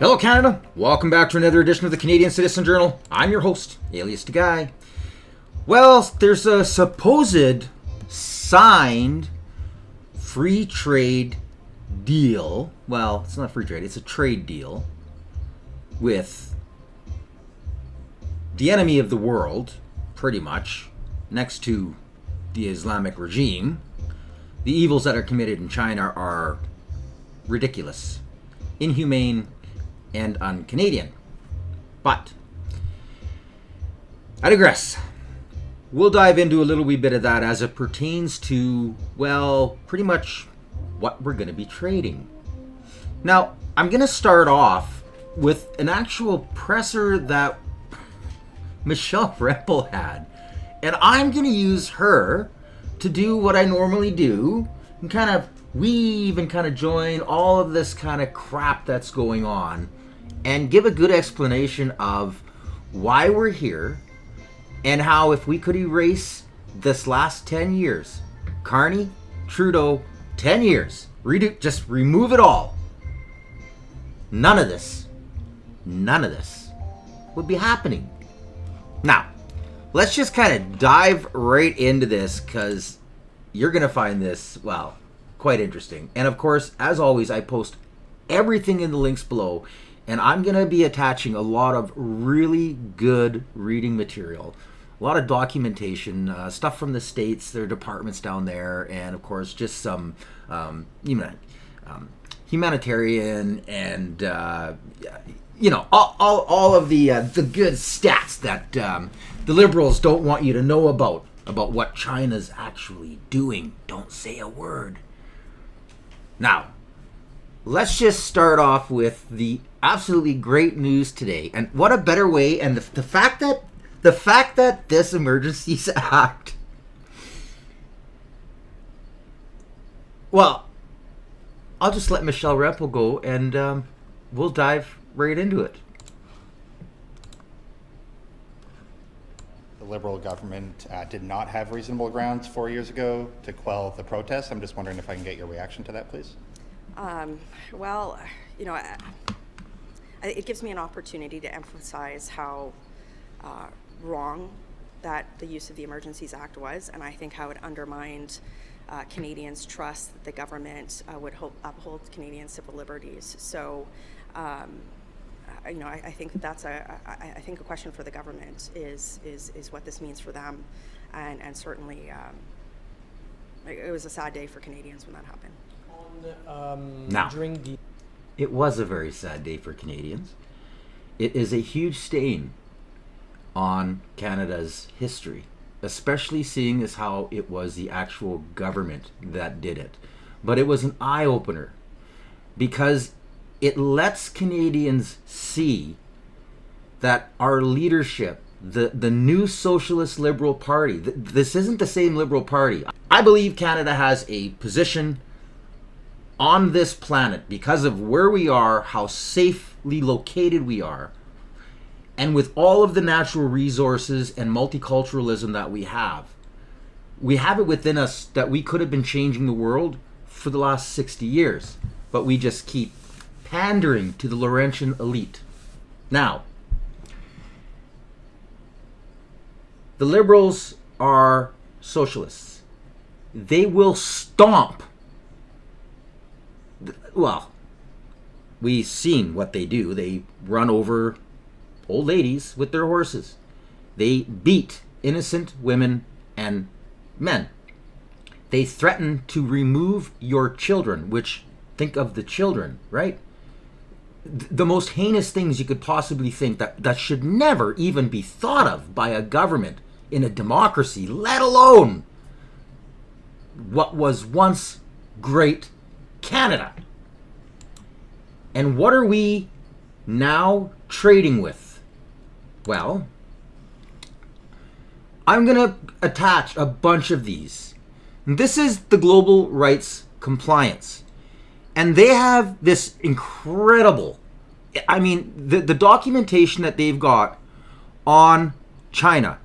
Hello Canada, welcome back to another edition of the Canadian Citizen Journal. I'm your host, alias the Guy. Well, there's a supposed signed free trade deal. Well, it's not free trade, it's a trade deal with the enemy of the world, pretty much, next to the Islamic regime. The evils that are committed in China are ridiculous, inhumane, and un-Canadian. But I digress. We'll dive into a little wee bit of that as it pertains to, well, pretty much what we're going to be trading. Now, I'm going to start off with an actual presser that Michelle Rempel had. And I'm going to use her to do what I normally do and kind of weave and kind of join all of this kind of crap that's going on and give a good explanation of why we're here and how if we could erase this last 10 years, Carney, Trudeau, 10 years, just remove it all. None of this would be happening. Now, let's just kind of dive right into this because you're going to find this, well, quite interesting. And of course, as always, I post everything in the links below. And I'm going to be attaching a lot of really good reading material, a lot of documentation, stuff from the States, their departments down there, and of course just some humanitarian and, all of the good stats that the Liberals don't want you to know about what China's actually doing. Don't say a word. Now, let's just start off with the absolutely great news today. And what a better way, and the fact that this Emergencies Act, well, I'll just let Michelle Rempel go and we'll dive right into it. The Liberal government did not have reasonable grounds 4 years ago to quell the protests. I'm just wondering if I can get your reaction to that, please. It gives me an opportunity to emphasize how wrong that the use of the Emergencies Act was, and I think how it undermined Canadians' trust that the government would uphold Canadian civil liberties. So, I think that's I think a question for the government is what this means for them, and certainly it was a sad day for Canadians when that happened. It was a very sad day for Canadians. It is a huge stain on Canada's history, especially seeing as how it was the actual government that did it. But it was an eye-opener because it lets Canadians see that our leadership, the new Socialist Liberal Party, this isn't the same Liberal Party. I believe Canada has a position on this planet because of where we are, how safely located we are, and with all of the natural resources and multiculturalism that we have it within us that we could have been changing the world for the last 60 years, but we just keep pandering to the Laurentian elite. Now, the Liberals are socialists. They will stomp. Well, we've seen what they do. They run over old ladies with their horses. They beat innocent women and men. They threaten to remove your children, which, think of the children, right? The most heinous things you could possibly think that should never even be thought of by a government in a democracy, let alone what was once great Canada. And what are we now trading with? Well, I'm going to attach a bunch of these. This is the Global Rights Compliance. And they have this incredible, the documentation that they've got on China.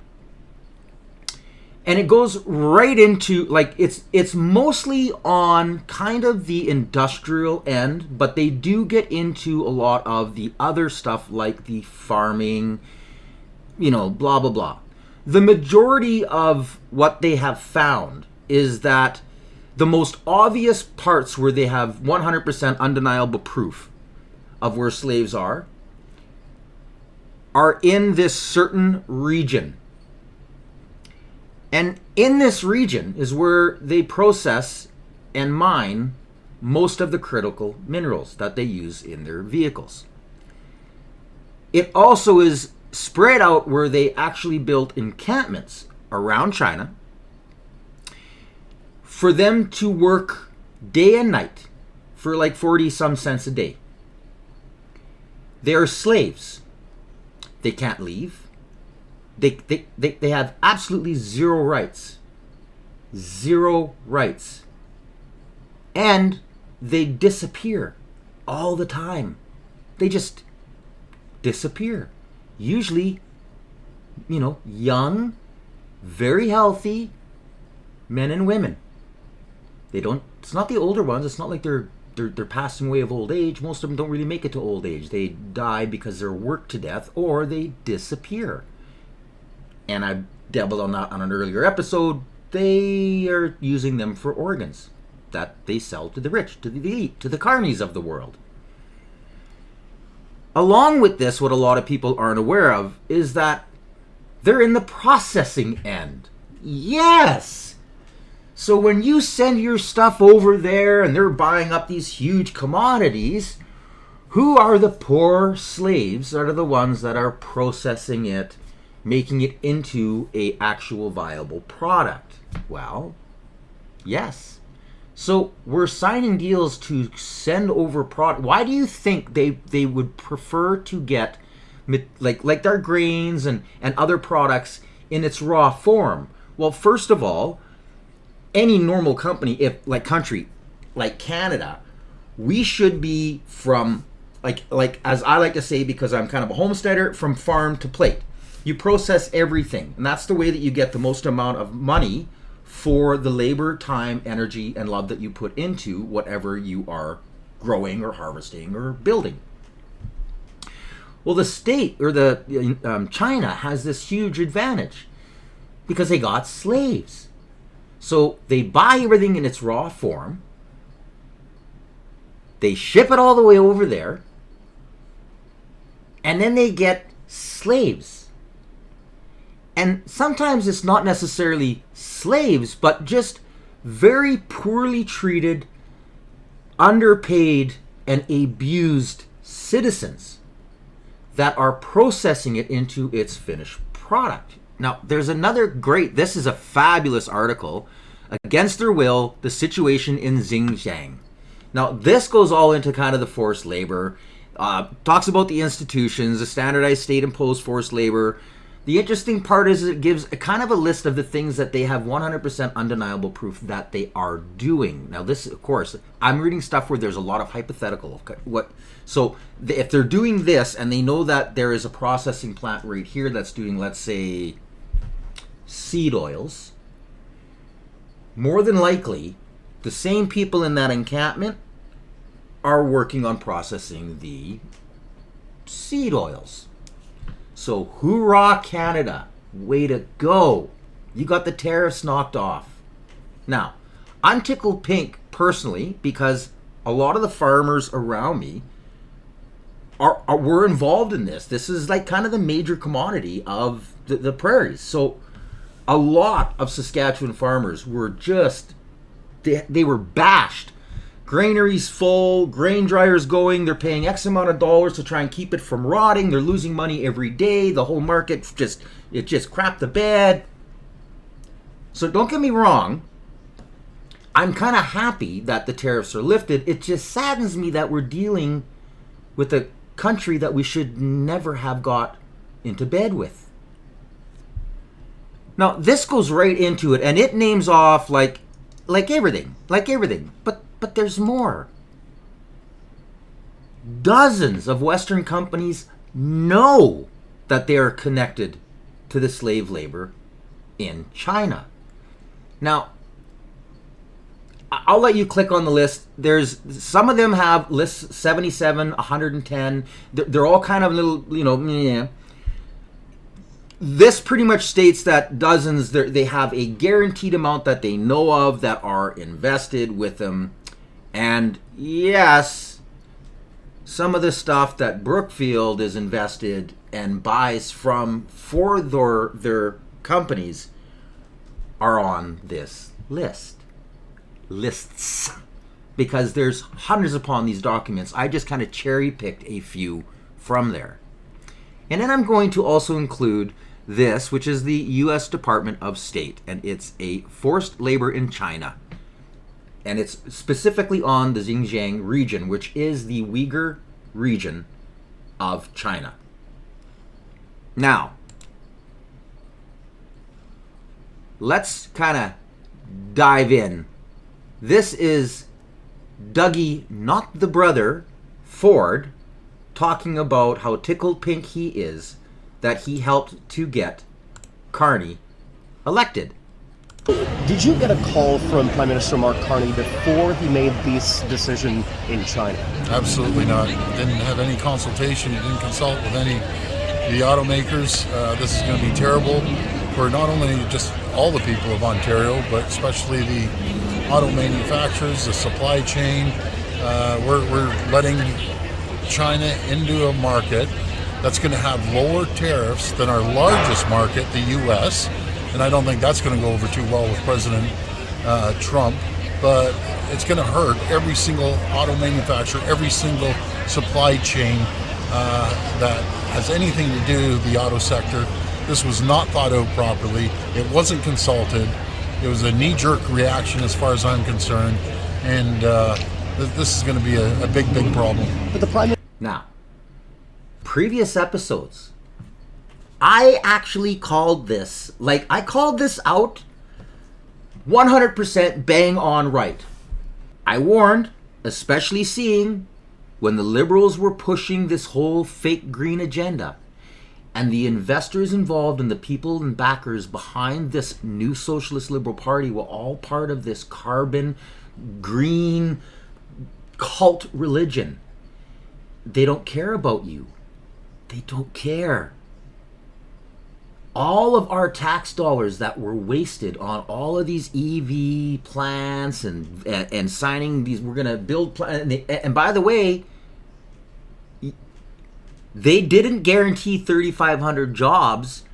And it goes right into, like, it's mostly on kind of the industrial end, but they do get into a lot of the other stuff like the farming, blah blah blah. The majority of what they have found is that the most obvious parts where they have 100% undeniable proof of where slaves are in this certain region. And in this region is where they process and mine most of the critical minerals that they use in their vehicles. It also is spread out where they actually built encampments around China for them to work day and night for like 40 some cents a day. They are slaves. They can't leave. They have absolutely zero rights. Zero rights. And they disappear all the time. They just disappear. Usually, young, very healthy men and women. It's not the older ones. It's not like they're passing away of old age. Most of them don't really make it to old age. They die because they're worked to death or they disappear. And I dabbled on that on an earlier episode. They are using them for organs that they sell to the rich, to the elite, to the Carneys of the world. Along with this, what a lot of people aren't aware of is that they're in the processing end. Yes! So when you send your stuff over there and they're buying up these huge commodities, who are the poor slaves that are the ones that are processing it, making it into a actual viable product? Well, yes. So we're signing deals to send over product. Why do you think they would prefer to get like their grains and other products in its raw form? Well, first of all, any normal country like Canada, we should be from like as I like to say, because I'm kind of a homesteader, from farm to plate. You process everything, and that's the way that you get the most amount of money for the labor, time, energy, and love that you put into whatever you are growing or harvesting or building. Well, the state or China has this huge advantage because they got slaves. So they buy everything in its raw form. They ship it all the way over there. And then they get slaves. And sometimes it's not necessarily slaves, but just very poorly treated, underpaid, and abused citizens that are processing it into its finished product. Now, there's another this is a fabulous article, Against Their Will, the Situation in Xinjiang. Now, this goes all into kind of the forced labor, talks about the institutions, the standardized state-imposed forced labor. The interesting part is it gives a kind of a list of the things that they have 100% undeniable proof that they are doing. Now, this, of course, I'm reading stuff where there's a lot of hypothetical. So if they're doing this and they know that there is a processing plant right here that's doing, let's say, seed oils, more than likely, the same people in that encampment are working on processing the seed oils. So hoorah, Canada. Way to go. You got the tariffs knocked off. Now, I'm tickled pink personally because a lot of the farmers around me were involved in this. This is like kind of the major commodity of the prairies. So a lot of Saskatchewan farmers were they were bashed. Granaries full, grain dryers going, they're paying X amount of dollars to try and keep it from rotting, they're losing money every day, the whole market just crapped the bed. So don't get me wrong, I'm kind of happy that the tariffs are lifted. It just saddens me that we're dealing with a country that we should never have got into bed with. Now, this goes right into it, and it names off like everything, but there's more. Dozens of Western companies know that they are connected to the slave labor in China. Now, I'll let you click on the list. There's some of them have lists 77, 110. They're all kind of little, yeah. This pretty much states that dozens, they have a guaranteed amount that they know of that are invested with them. And yes, some of the stuff that Brookfield is invested and buys for their companies are on this lists, because there's hundreds upon these documents. I just kind of cherry picked a few from there. And then I'm going to also include this, which is the U.S. Department of State, and it's a forced labor in China. And it's specifically on the Xinjiang region, which is the Uyghur region of China. Now, let's kind of dive in. This is Dougie, not the brother, Ford, talking about how tickled pink he is that he helped to get Carney elected. Did you get a call from Prime Minister Mark Carney before he made this decision in China? Absolutely not. Didn't have any consultation. He didn't consult with any of the automakers. This is going to be terrible for not only just all the people of Ontario, but especially the auto manufacturers, the supply chain. We're letting China into a market that's going to have lower tariffs than our largest market, the U.S., and I don't think that's going to go over too well with President Trump, but it's going to hurt every single auto manufacturer, every single supply chain that has anything to do with the auto sector. This was not thought out properly. It wasn't consulted. It was a knee-jerk reaction as far as I'm concerned, and this is going to be a big, big problem. But the Now, previous episodes, I actually called this, I called this out 100% bang on right. I warned, especially seeing when the Liberals were pushing this whole fake green agenda, and the investors involved and the people and backers behind this new Socialist Liberal Party were all part of this carbon green cult religion. They don't care about you. They don't care. All of our tax dollars that were wasted on all of these EV plants and signing these, we're going to build plants. And by the way, they didn't guarantee 3,500 jobs.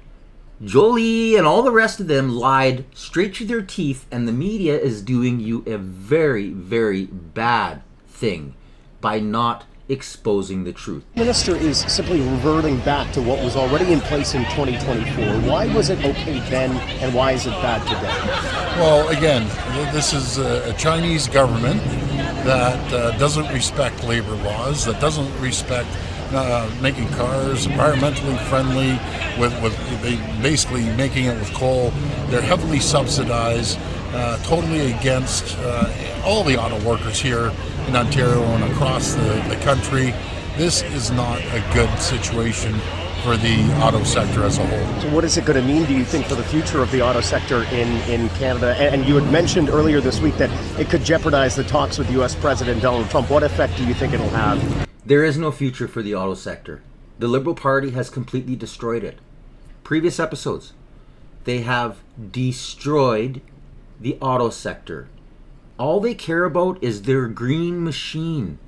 Jolie and all the rest of them lied straight to their teeth, and the media is doing you a very, very bad thing by not exposing the truth. Prime Minister is simply reverting back to what was already in place in 2024. Why was it okay then, and why is it bad today? Well, again, this is a Chinese government that doesn't respect labor laws, that doesn't respect making cars environmentally friendly, with basically making it with coal. They're heavily subsidized, totally against all the auto workers here in Ontario and across the country. This is not a good situation for the auto sector as a whole. So what is it going to mean, do you think, for the future of the auto sector in Canada? And you had mentioned earlier this week that it could jeopardize the talks with U.S. President Donald Trump. What effect do you think it'll have? There is no future for the auto sector. The Liberal Party has completely destroyed it. Previous episodes, they have destroyed the auto sector. All they care about is their green machine.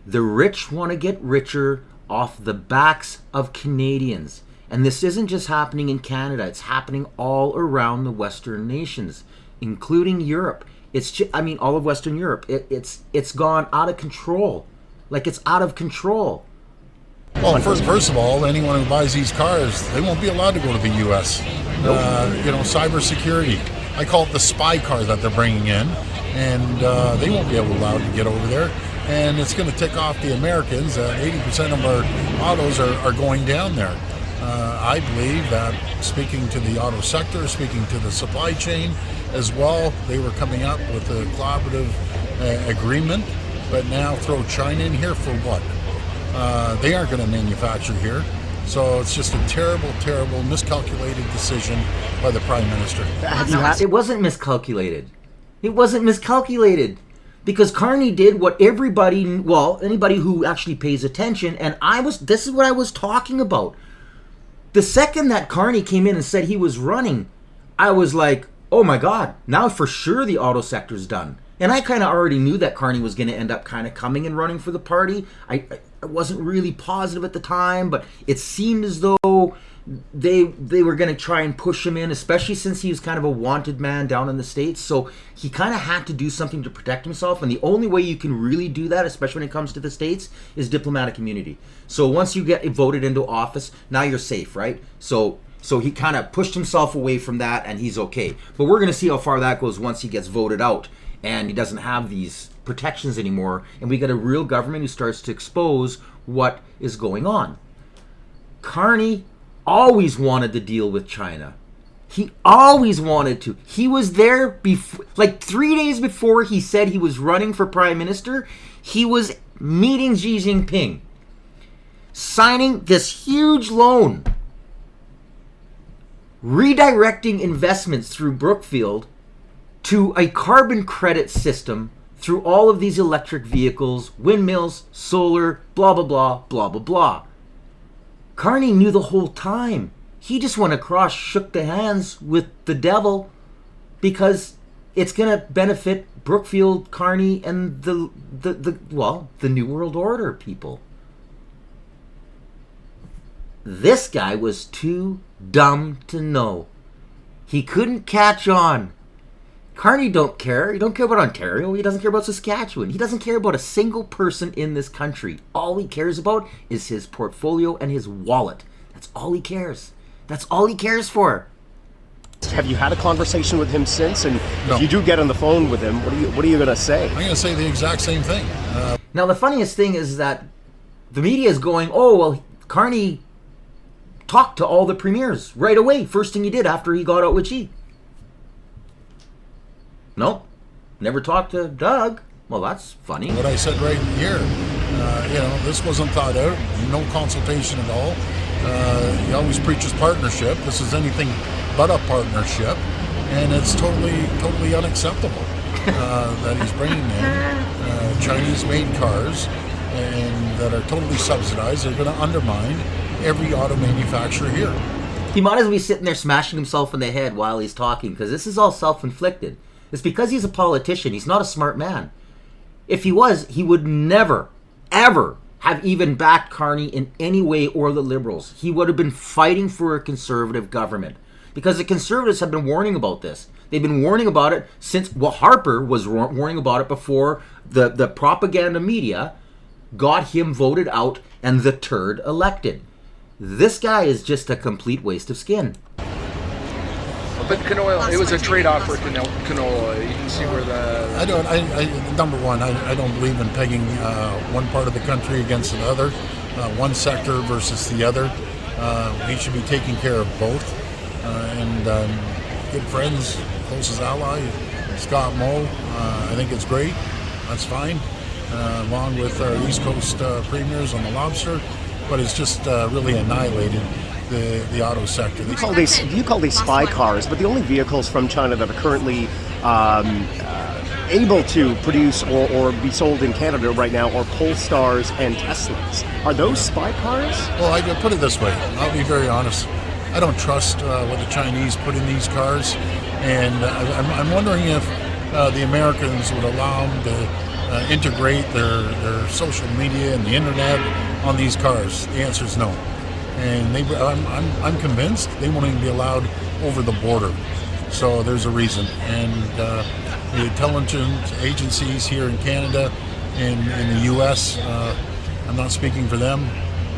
The rich want to get richer off the backs of Canadians. And this isn't just happening in Canada. It's happening all around the Western nations, including Europe. All of Western Europe. It's gone out of control. It's out of control. Well, first of all, anyone who buys these cars, they won't be allowed to go to the U.S. Cybersecurity. I call it the spy car that they're bringing in, and they won't be allowed to get over there. And it's going to tick off the Americans. 80% of our autos are going down there. I believe that, speaking to the auto sector, speaking to the supply chain as well, they were coming up with a collaborative agreement, but now throw China in here for what? They aren't going to manufacture here. So it's just a terrible, terrible, miscalculated decision by the Prime Minister. It wasn't miscalculated. It wasn't miscalculated. Because Carney did what everybody, well, anybody who actually pays attention, and this is what I was talking about. The second that Carney came in and said he was running, I was like, oh my God, now for sure the auto sector's done. And I kind of already knew that Carney was going to end up kind of coming and running for the party. I wasn't really positive at the time, but it seemed as though they were going to try and push him in, especially since he was kind of a wanted man down in the States. So he kind of had to do something to protect himself. And the only way you can really do that, especially when it comes to the States, is diplomatic immunity. So once you get voted into office, now you're safe, right? So he kind of pushed himself away from that, and he's okay. But we're going to see how far that goes once he gets voted out and he doesn't have these protections anymore, and we get a real government who starts to expose what is going on. Carney always wanted to deal with China. He always wanted to. He was there before, like 3 days before he said he was running for prime minister, he was meeting Xi Jinping, signing this huge loan, redirecting investments through Brookfield to a carbon credit system through all of these electric vehicles, windmills, solar, blah, blah, blah, blah, blah, blah. Carney knew the whole time. He just went across, shook the hands with the devil because it's going to benefit Brookfield, Carney, and the New World Order people. This guy was too dumb to know. He couldn't catch on. Carney don't care. He don't care about Ontario. He doesn't care about Saskatchewan. He doesn't care about a single person in this country. All he cares about is his portfolio and his wallet. That's all he cares. That's all he cares for. Have you had a conversation with him since? And No. if you do get on the phone with him, what are you going to say? I'm going to say the exact same thing. Now, the funniest thing is that the media is going, oh, well, Carney talked to all the premiers right away. First thing he did after he got out with Xi. Nope. Never talked to Doug. Well, that's funny. What I said right here, this wasn't thought out, no consultation at all. He always preaches partnership. This is anything but a partnership, and it's totally unacceptable that he's bringing in Chinese-made cars and that are totally subsidized. They're going to undermine every auto manufacturer here. He might as well be sitting there smashing himself in the head while he's talking, because this is all self-inflicted. It's because he's a politician. He's not a smart man. If he was, he would never, ever have even backed Carney in any way, or the Liberals. He would have been fighting for a conservative government. Because the Conservatives have been warning about this. They've been warning about it since, well, Harper was warning about it before the propaganda media got him voted out and the turd elected. This guy is just a complete waste of skin. But canola, it was a trade-off for canola. You can see where the... Number one, I don't believe in pegging one part of the country against another, one sector versus the other. We should be taking care of both. Good friends, closest ally, Scott Moe, I think it's great. That's fine, along with our East Coast premiers on the lobster. But it's just really annihilated the auto sector. You call these spy cars, but the only vehicles from China that are currently able to produce or be sold in Canada right now are Polestars and Teslas. Are those spy cars? Well, I put it this way. I'll be very honest. I don't trust what the Chinese put in these cars, and I'm wondering if the Americans would allow them to integrate their social media and the internet on these cars. The answer is no. And I'm convinced they won't even be allowed over the border. So there's a reason. And the intelligence agencies here in Canada and in the U.S., I'm not speaking for them,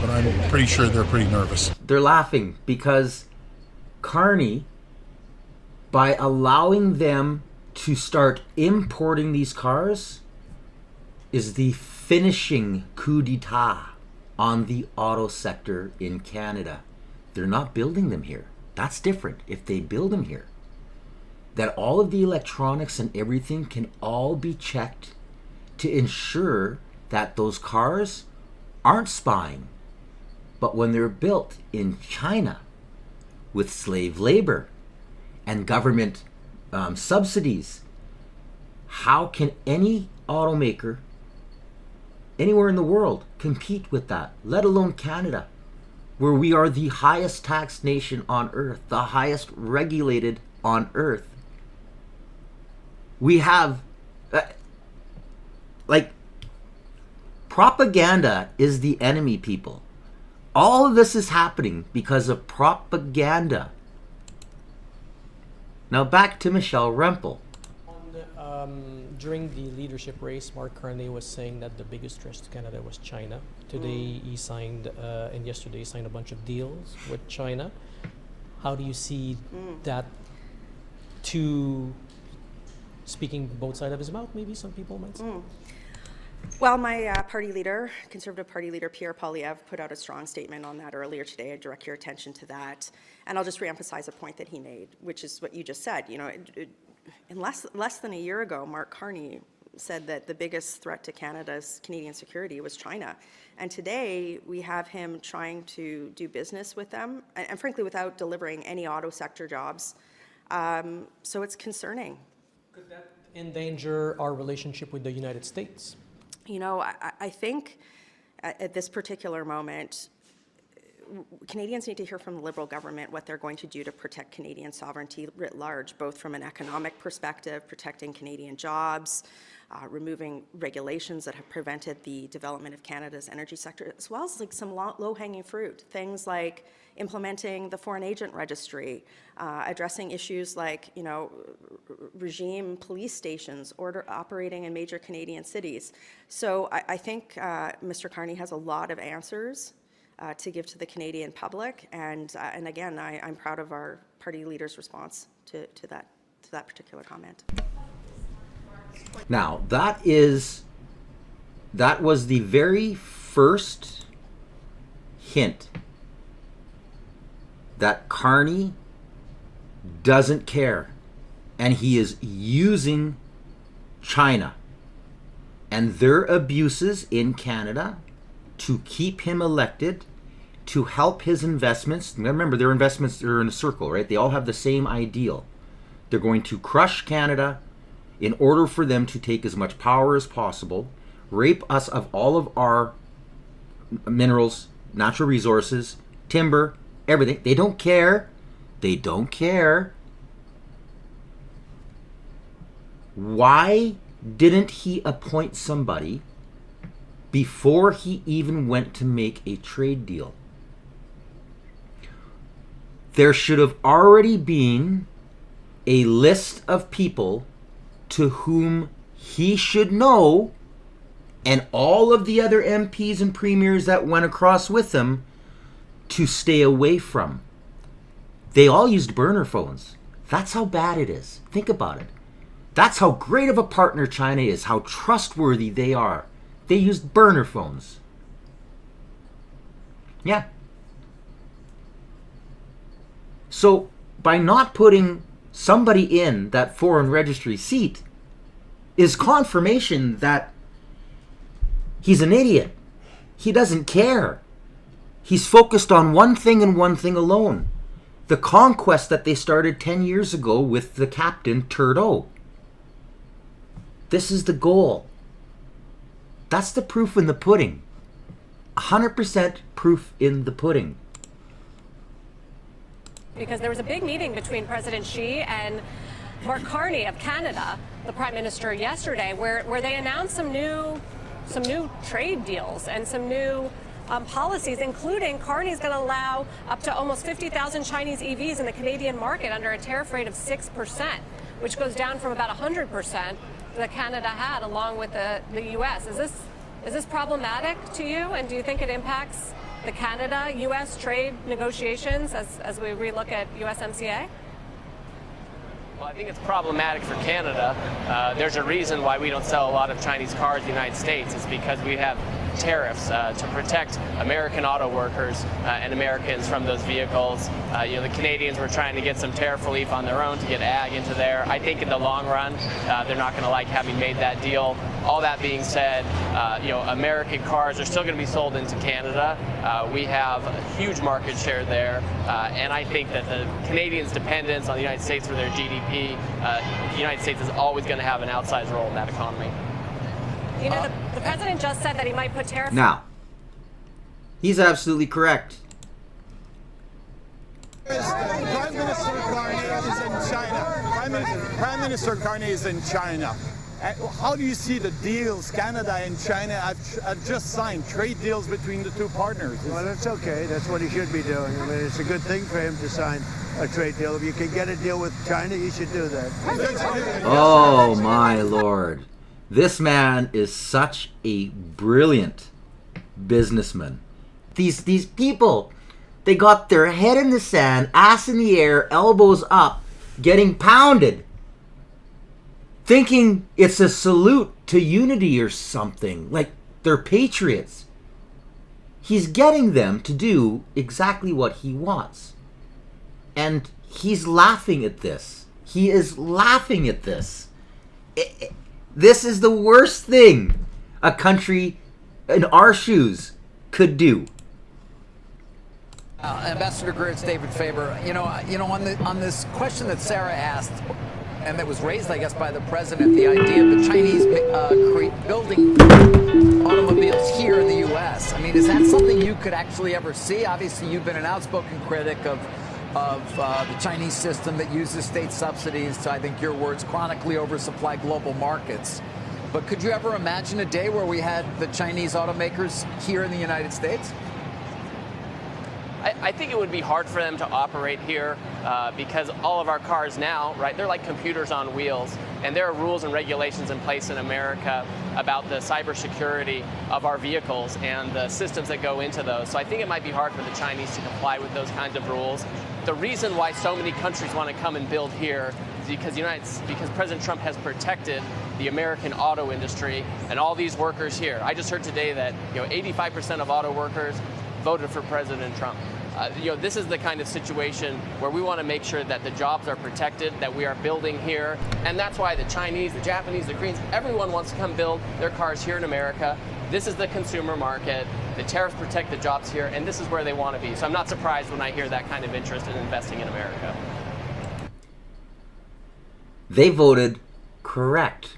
but I'm pretty sure they're pretty nervous. They're laughing because Carney, by allowing them to start importing these cars, is the finishing coup d'etat on the auto sector in Canada. They're not building them here. That's different. If they build them here, that all of the electronics and everything can all be checked to ensure that those cars aren't spying. But when they're built in China with slave labor and government subsidies, how can any automaker anywhere in the world compete with that, let alone Canada, where we are the highest taxed nation on earth, the highest regulated on earth? We have, propaganda is the enemy, people. All of this is happening because of propaganda. Now back to Michelle Rempel. During the leadership race, Mark Carney was saying that the biggest threat to Canada was China. Today he signed, and yesterday he signed a bunch of deals with China. How do you see that two speaking both sides of his mouth, maybe some people might say? Well, my party leader, Conservative Party leader Pierre Poilievre, put out a strong statement on that earlier today. I direct your attention to that. And I'll just reemphasize a point that he made, which is what you just said. You know, in less than a year ago, Mark Carney said that the biggest threat to Canadian security was China. And today we have him trying to do business with them, and frankly, without delivering any auto sector jobs. So it's concerning. Could that endanger our relationship with the United States? You know, I think at this particular moment, Canadians need to hear from the Liberal government what they're going to do to protect Canadian sovereignty writ large, both from an economic perspective, protecting Canadian jobs, removing regulations that have prevented the development of Canada's energy sector, as well as like some low-hanging fruit, things like implementing the foreign agent registry, addressing issues like, you know, regime police stations operating in major Canadian cities. So I think Mr. Carney has a lot of answers to give to the Canadian public, and again, I'm proud of our party leader's response to that particular comment. Now, that was the very first hint that Carney doesn't care, and he is using China and their abuses in Canada to keep him elected, to help his investments. Remember, their investments are in a circle, right? They all have the same ideal. They're going to crush Canada in order for them to take as much power as possible, rape us of all of our minerals, natural resources, timber, everything. They don't care. They don't care. Why didn't he appoint somebody before he even went to make a trade deal? There should have already been a list of people to whom he should know, and all of the other MPs and premiers that went across with him, to stay away from. They all used burner phones. That's how bad it is. Think about it. That's how great of a partner China is, how trustworthy they are. They used burner phones. Yeah. So by not putting somebody in that foreign registry seat is confirmation that he's an idiot. He doesn't care. He's focused on one thing and one thing alone. The conquest that they started 10 years ago with the captain Trudeau. This is the goal. That's the proof in the pudding. 100% proof in the pudding. Because there was a big meeting between President Xi and Mark Carney of Canada, the Prime Minister, yesterday, where they announced some new trade deals and some new policies, including Carney's going to allow up to almost 50,000 Chinese EVs in the Canadian market under a tariff rate of 6%, which goes down from about 100% that Canada had, along with the U.S. Is this problematic to you, and do you think it impacts the Canada-U.S. trade negotiations as we relook at USMCA? Well, I think it's problematic for Canada. There's a reason why we don't sell a lot of Chinese cars in the United States. It's because we have tariffs to protect American auto workers and Americans from those vehicles. The Canadians were trying to get some tariff relief on their own to get ag into there. I think in the long run, they're not going to like having made that deal. All that being said, American cars are still going to be sold into Canada. We have a huge market share there, and I think that the Canadians' dependence on the United States for their GDP, the United States is always going to have an outsized role in that economy. The president just said that he might put tariffs. Now, he's absolutely correct. Prime Minister Carney is in China. Prime Minister Carney is in China. How do you see the deals Canada and China have just signed, trade deals between the two partners? Well, that's okay. That's what he should be doing. I mean, it's a good thing for him to sign a trade deal. If you can get a deal with China, you should do that. Oh, my Lord. This man is such a brilliant businessman. These people, they got their head in the sand, ass in the air, elbows up, getting pounded, thinking it's a salute to unity or something, like they're patriots. He's getting them to do exactly what he wants. And he's laughing at this. He is laughing at this. This is the worst thing a country in our shoes could do. Ambassador Greer, it's David Faber. On this question that Sarah asked, and that was raised, I guess, by the president, the idea of the Chinese building automobiles here in the U.S. I mean, is that something you could actually ever see? Obviously, you've been an outspoken critic of the Chinese system that uses state subsidies to, I think your words, chronically oversupply global markets. But could you ever imagine a day where we had the Chinese automakers here in the United States? I think it would be hard for them to operate here because all of our cars now, right, they're like computers on wheels, and there are rules and regulations in place in America about the cybersecurity of our vehicles and the systems that go into those. So I think it might be hard for the Chinese to comply with those kinds of rules. The reason why so many countries want to come and build here is because President Trump has protected the American auto industry and all these workers here. I just heard today that 85% of auto workers voted for President Trump. This is the kind of situation where we want to make sure that the jobs are protected, that we are building here. And that's why the Chinese, the Japanese, the Koreans, everyone wants to come build their cars here in America. This is the consumer market. The tariffs protect the jobs here, and this is where they want to be. So I'm not surprised when I hear that kind of interest in investing in America. They voted correct.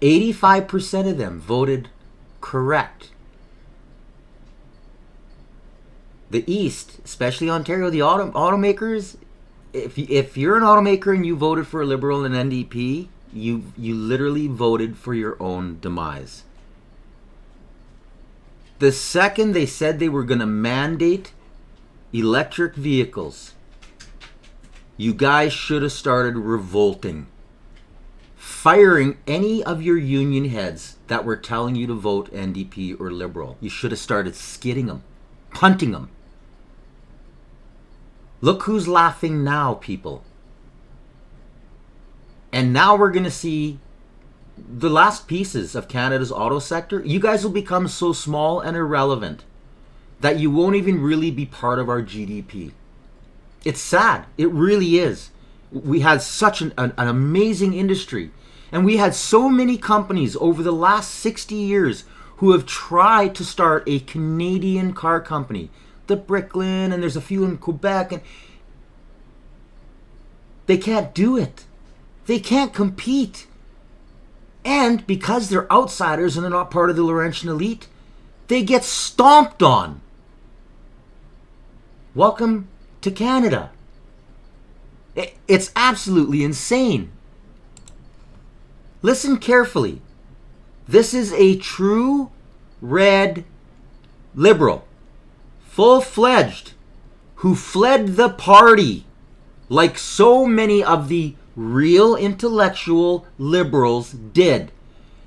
85% of them voted correct. The East, especially Ontario, the automakers, if you're an automaker and you voted for a Liberal and NDP, you literally voted for your own demise. The second they said they were going to mandate electric vehicles, you guys should have started revolting, firing any of your union heads that were telling you to vote NDP or Liberal. You should have started skidding them, punting them. Look who's laughing now, people. And now we're going to see the last pieces of Canada's auto sector. You guys will become so small and irrelevant that you won't even really be part of our GDP. It's sad. It really is. We had such an amazing industry. And we had so many companies over the last 60 years who have tried to start a Canadian car company. The Bricklin, and there's a few in Quebec, and they can't do it. They can't compete. And because they're outsiders and they're not part of the Laurentian elite, they get stomped on. Welcome to Canada. It's absolutely insane. Listen carefully. This is a true red liberal, full-fledged, who fled the party like so many of the real intellectual liberals did.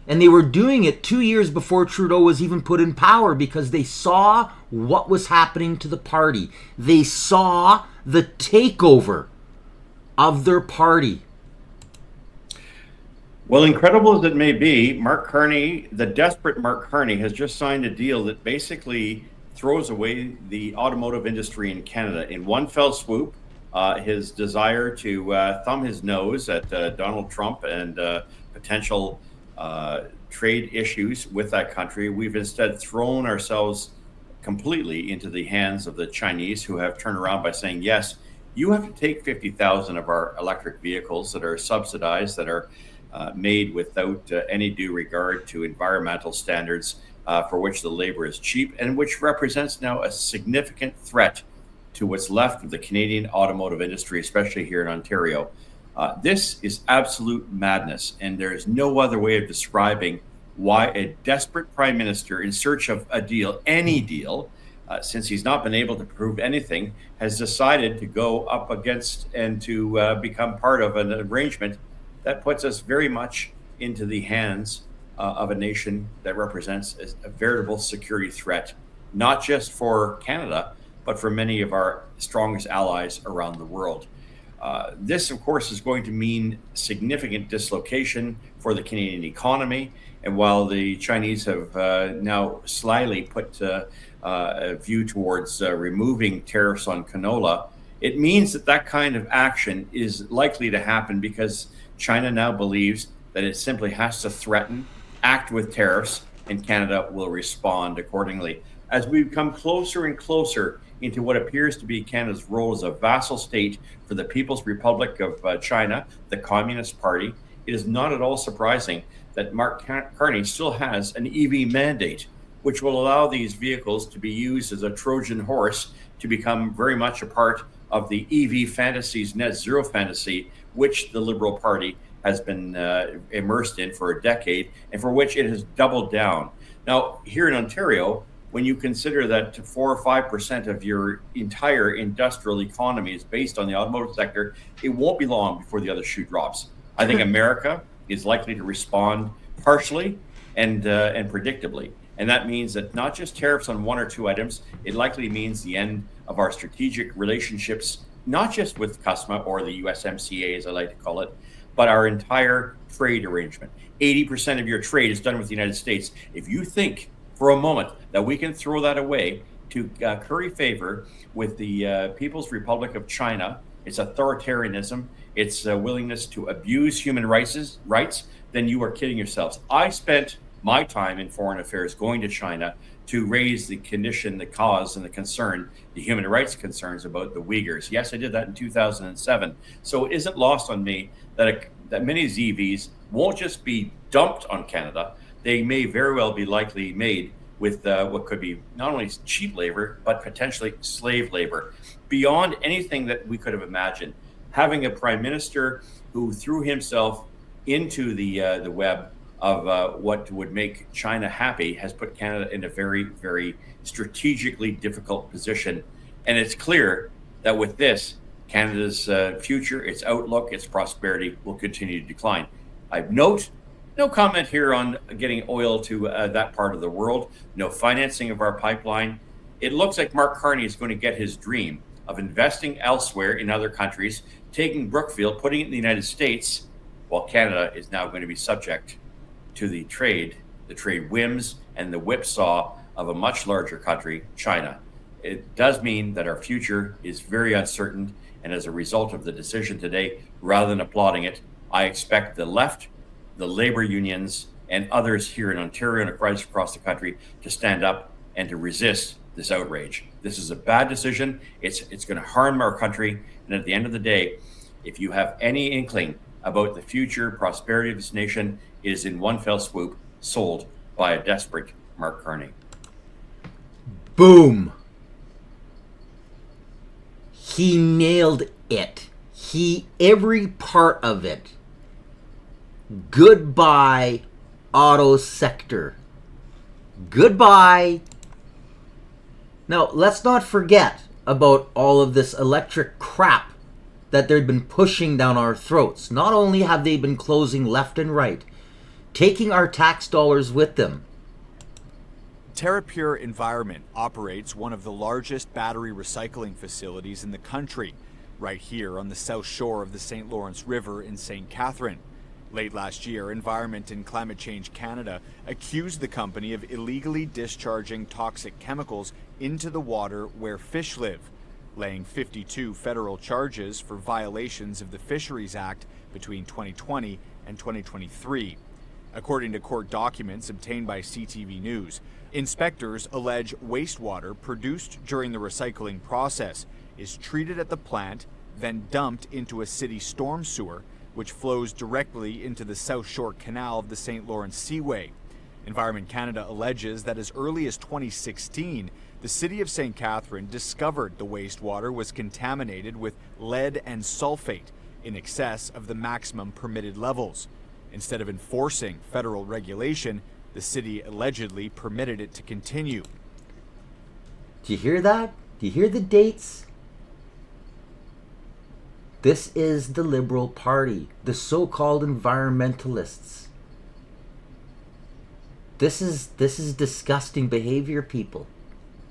And they were doing it 2 years before Trudeau was even put in power because they saw what was happening to the party. They saw the takeover of their party. Well, incredible as it may be, Mark Carney, the desperate Mark Carney, has just signed a deal that basically throws away the automotive industry in Canada in one fell swoop. His desire to thumb his nose at Donald Trump and potential trade issues with that country. We've instead thrown ourselves completely into the hands of the Chinese, who have turned around by saying, yes, you have to take 50,000 of our electric vehicles that are subsidized, that are made without any due regard to environmental standards, for which the labor is cheap and which represents now a significant threat to what's left of the Canadian automotive industry, especially here in Ontario. This is absolute madness, and there is no other way of describing why a desperate prime minister in search of a deal, any deal, since he's not been able to prove anything, has decided to go up against and to become part of an arrangement that puts us very much into the hands of a nation that represents a veritable security threat, not just for Canada, but for many of our strongest allies around the world. This, of course, is going to mean significant dislocation for the Canadian economy. And while the Chinese have now slyly put a view towards removing tariffs on canola, it means that that kind of action is likely to happen because China now believes that it simply has to threaten, act with tariffs, and Canada will respond accordingly. As we come closer and closer into what appears to be Canada's role as a vassal state for the People's Republic of China, the Communist Party, it is not at all surprising that Mark Carney still has an EV mandate, which will allow these vehicles to be used as a Trojan horse to become very much a part of the EV fantasies, net zero fantasy, which the Liberal Party has been immersed in for a decade and for which it has doubled down. Now, here in Ontario, when you consider that 4 or 5% of your entire industrial economy is based on the automotive sector, it won't be long before the other shoe drops. I think America is likely to respond partially and predictably. And that means that not just tariffs on one or two items, it likely means the end of our strategic relationships, not just with CUSMA or the USMCA, as I like to call it, but our entire trade arrangement. 80% of your trade is done with the United States. If you think for a moment that we can throw that away to curry favor with the People's Republic of China, its authoritarianism, its willingness to abuse human rights, then you are kidding yourselves. I spent my time in foreign affairs going to China to raise the condition, the cause, and the concern, the human rights concerns about the Uyghurs. Yes, I did that in 2007. So it isn't lost on me that many ZVs won't just be dumped on Canada. They may very well be likely made with what could be not only cheap labor, but potentially slave labor. Beyond anything that we could have imagined, having a prime minister who threw himself into the web of what would make China happy has put Canada in a very, very strategically difficult position. And it's clear that with this, Canada's future, its outlook, its prosperity will continue to decline. I note no comment here on getting oil to that part of the world, no financing of our pipeline. It looks like Mark Carney is going to get his dream of investing elsewhere in other countries, taking Brookfield, putting it in the United States, while Canada is now going to be subject to the trade whims and the whipsaw of a much larger country, China. It does mean that our future is very uncertain, and as a result of the decision today, rather than applauding it, I expect the left, the labor unions, and others here in Ontario and across the country to stand up and to resist this outrage. This is a bad decision. It's going to harm our country, and at the end of the day, if you have any inkling about the future prosperity of this nation, it is in one fell swoop sold by a desperate Mark Carney. Boom. He nailed it. Every part of it. Goodbye, auto sector. Goodbye. Now, let's not forget about all of this electric crap that they've been pushing down our throats. Not only have they been closing left and right, taking our tax dollars with them. TerraPure Environment operates one of the largest battery recycling facilities in the country, right here on the south shore of the St. Lawrence River in St. Catherine. Late last year, Environment and Climate Change Canada accused the company of illegally discharging toxic chemicals into the water where fish live, laying 52 federal charges for violations of the Fisheries Act between 2020 and 2023. According to court documents obtained by CTV News, inspectors allege wastewater produced during the recycling process is treated at the plant, then dumped into a city storm sewer, which flows directly into the South Shore Canal of the St. Lawrence Seaway. Environment Canada alleges that as early as 2016, the city of St. Catherine discovered the wastewater was contaminated with lead and sulfate in excess of the maximum permitted levels. Instead of enforcing federal regulation, the city allegedly permitted it to continue. Do you hear that? Do you hear the dates? This is the Liberal Party, the so-called environmentalists. This is disgusting behavior, people.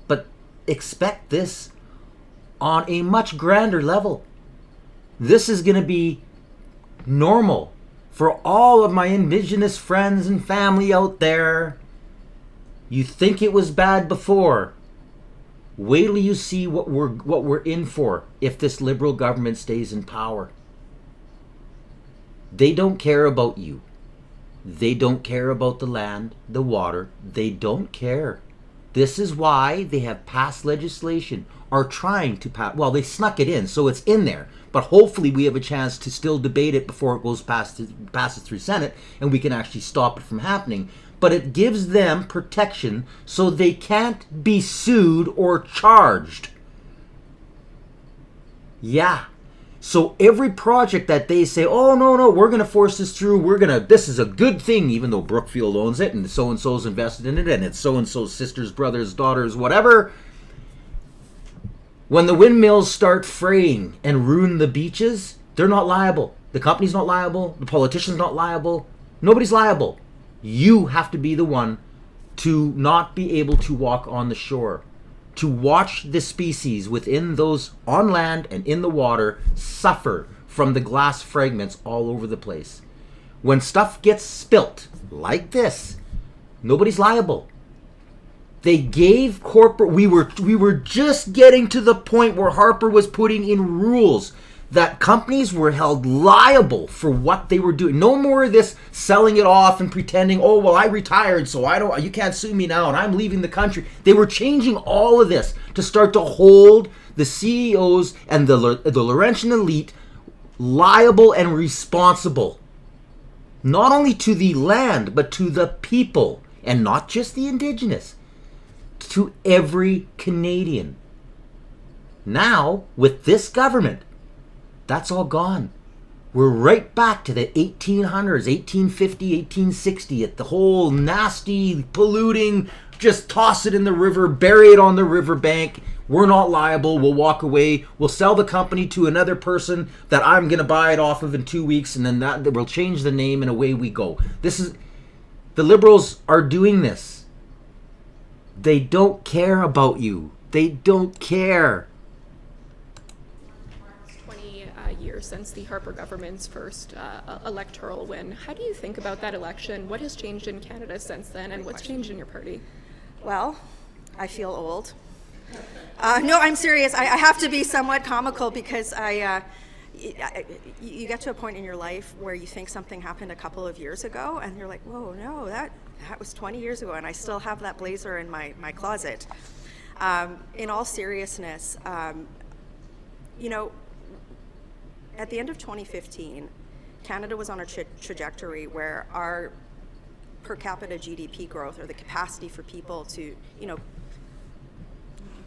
But expect this on a much grander level. This is going to be normal for all of my Indigenous friends and family out there. You think it was bad before. Wait till you see what we're in for if this Liberal government stays in power. They don't care about you. They don't care about the land, the water. They don't care. This is why they have passed legislation, are trying to pass. Well, they snuck it in, so it's in there. But hopefully we have a chance to still debate it before it passes through Senate, and we can actually stop it from happening. But it gives them protection so they can't be sued or charged. Yeah. So every project that they say, oh, no, we're going to force this through, this is a good thing, even though Brookfield owns it, and so-and-so's invested in it, and it's so-and-so's sisters, brothers, daughters, whatever. When the windmills start fraying and ruin the beaches, they're not liable. The company's not liable. The politician's not liable. Nobody's liable. You have to be the one to not be able to walk on the shore, to watch the species within those on land and in the water suffer from the glass fragments all over the place. When stuff gets spilt like this, nobody's liable. They gave corporate, we were just getting to the point where Harper was putting in rules that companies were held liable for what they were doing. No more of this selling it off and pretending, oh, well, I retired, so you can't sue me now, and I'm leaving the country. They were changing all of this to start to hold the CEOs and the Laurentian elite liable and responsible. Not only to the land, but to the people, and not just the Indigenous, to every Canadian. Now, with this government, that's all gone. We're right back to the 1800s, 1850, 1860, at the whole nasty, polluting, just toss it in the river, bury it on the riverbank. We're not liable. We'll walk away. We'll sell the company to another person that I'm going to buy it off of in 2 weeks, and then that we'll change the name, and away we go. The Liberals are doing this. They don't care about you. They don't care. Years since the Harper government's first electoral win. How do you think about that election? What has changed in Canada since then, and what's changed in your party? Well, I feel old. No, I'm serious. I have to be somewhat comical because you get to a point in your life where you think something happened a couple of years ago, and you're like, whoa, no, that was 20 years ago, and I still have that blazer in my closet. In all seriousness, at the end of 2015, Canada was on a trajectory where our per capita GDP growth, or the capacity for people to,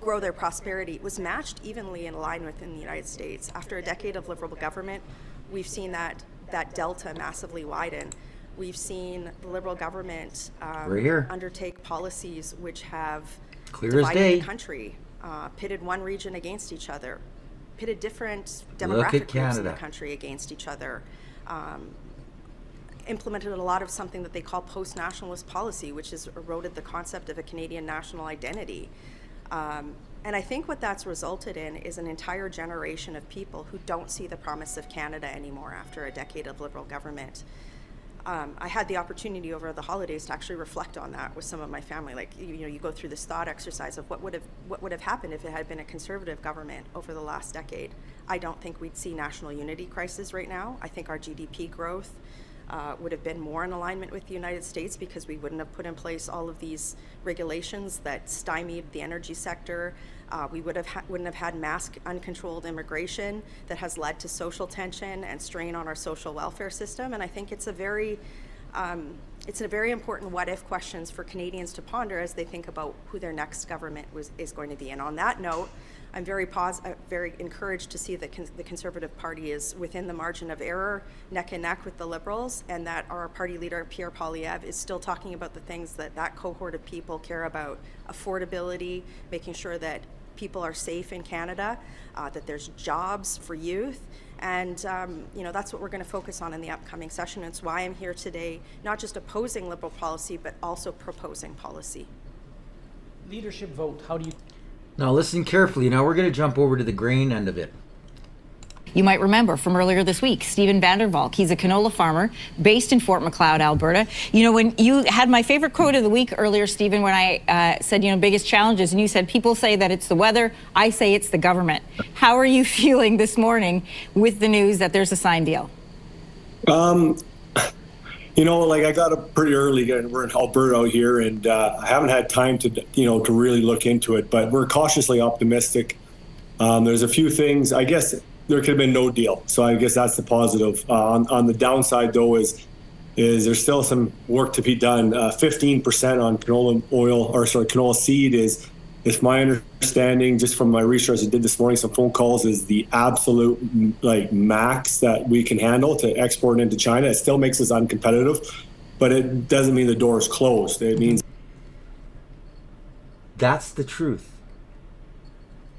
grow their prosperity, was matched evenly in line within the United States. After a decade of Liberal government, we've seen that delta massively widen. We've seen the Liberal government undertake policies which have divided the country, pitted one region against each other, pitted different demographic groups in the country against each other, implemented a lot of something that they call post-nationalist policy, which has eroded the concept of a Canadian national identity. And I think what that's resulted in is an entire generation of people who don't see the promise of Canada anymore after a decade of Liberal government. I had the opportunity over the holidays to actually reflect on that with some of my family. Like, you go through this thought exercise of what would have happened if it had been a conservative government over the last decade. I don't think we'd see national unity crisis right now. I think our GDP growth would have been more in alignment with the United States, because we wouldn't have put in place all of these regulations that stymied the energy sector. We wouldn't have had mass uncontrolled immigration that has led to social tension and strain on our social welfare system. And I think it's a very important what-if questions for Canadians to ponder as they think about who their next government is going to be. And on that note, I'm very encouraged to see that the Conservative Party is within the margin of error, neck and neck with the Liberals, and that our party leader, Pierre Poilievre, is still talking about the things that cohort of people care about: affordability, making sure that people are safe in Canada, that there's jobs for youth. And that's what we're going to focus on in the upcoming session. It's why I'm here today, not just opposing Liberal policy, but also proposing policy. Leadership vote, how do you... Now listen carefully. Now we're going to jump over to the grain end of it. You might remember from earlier this week, Stephen Vandervalk. He's a canola farmer based in Fort Macleod, Alberta. When you had my favorite quote of the week earlier, Stephen, when I said, biggest challenges, and you said, people say that it's the weather, I say it's the government. How are you feeling this morning with the news that there's a signed deal? I got up pretty early, and we're in Alberta out here, and I haven't had time to really look into it, but we're cautiously optimistic. There's a few things, I guess there could have been no deal. So I guess that's the positive. On the downside, though, is there's still some work to be done. 15% on canola seed is my understanding, just from my research I did this morning, some phone calls, is the absolute max that we can handle to export into China. It still makes us uncompetitive, but it doesn't mean the door is closed. It means... That's the truth.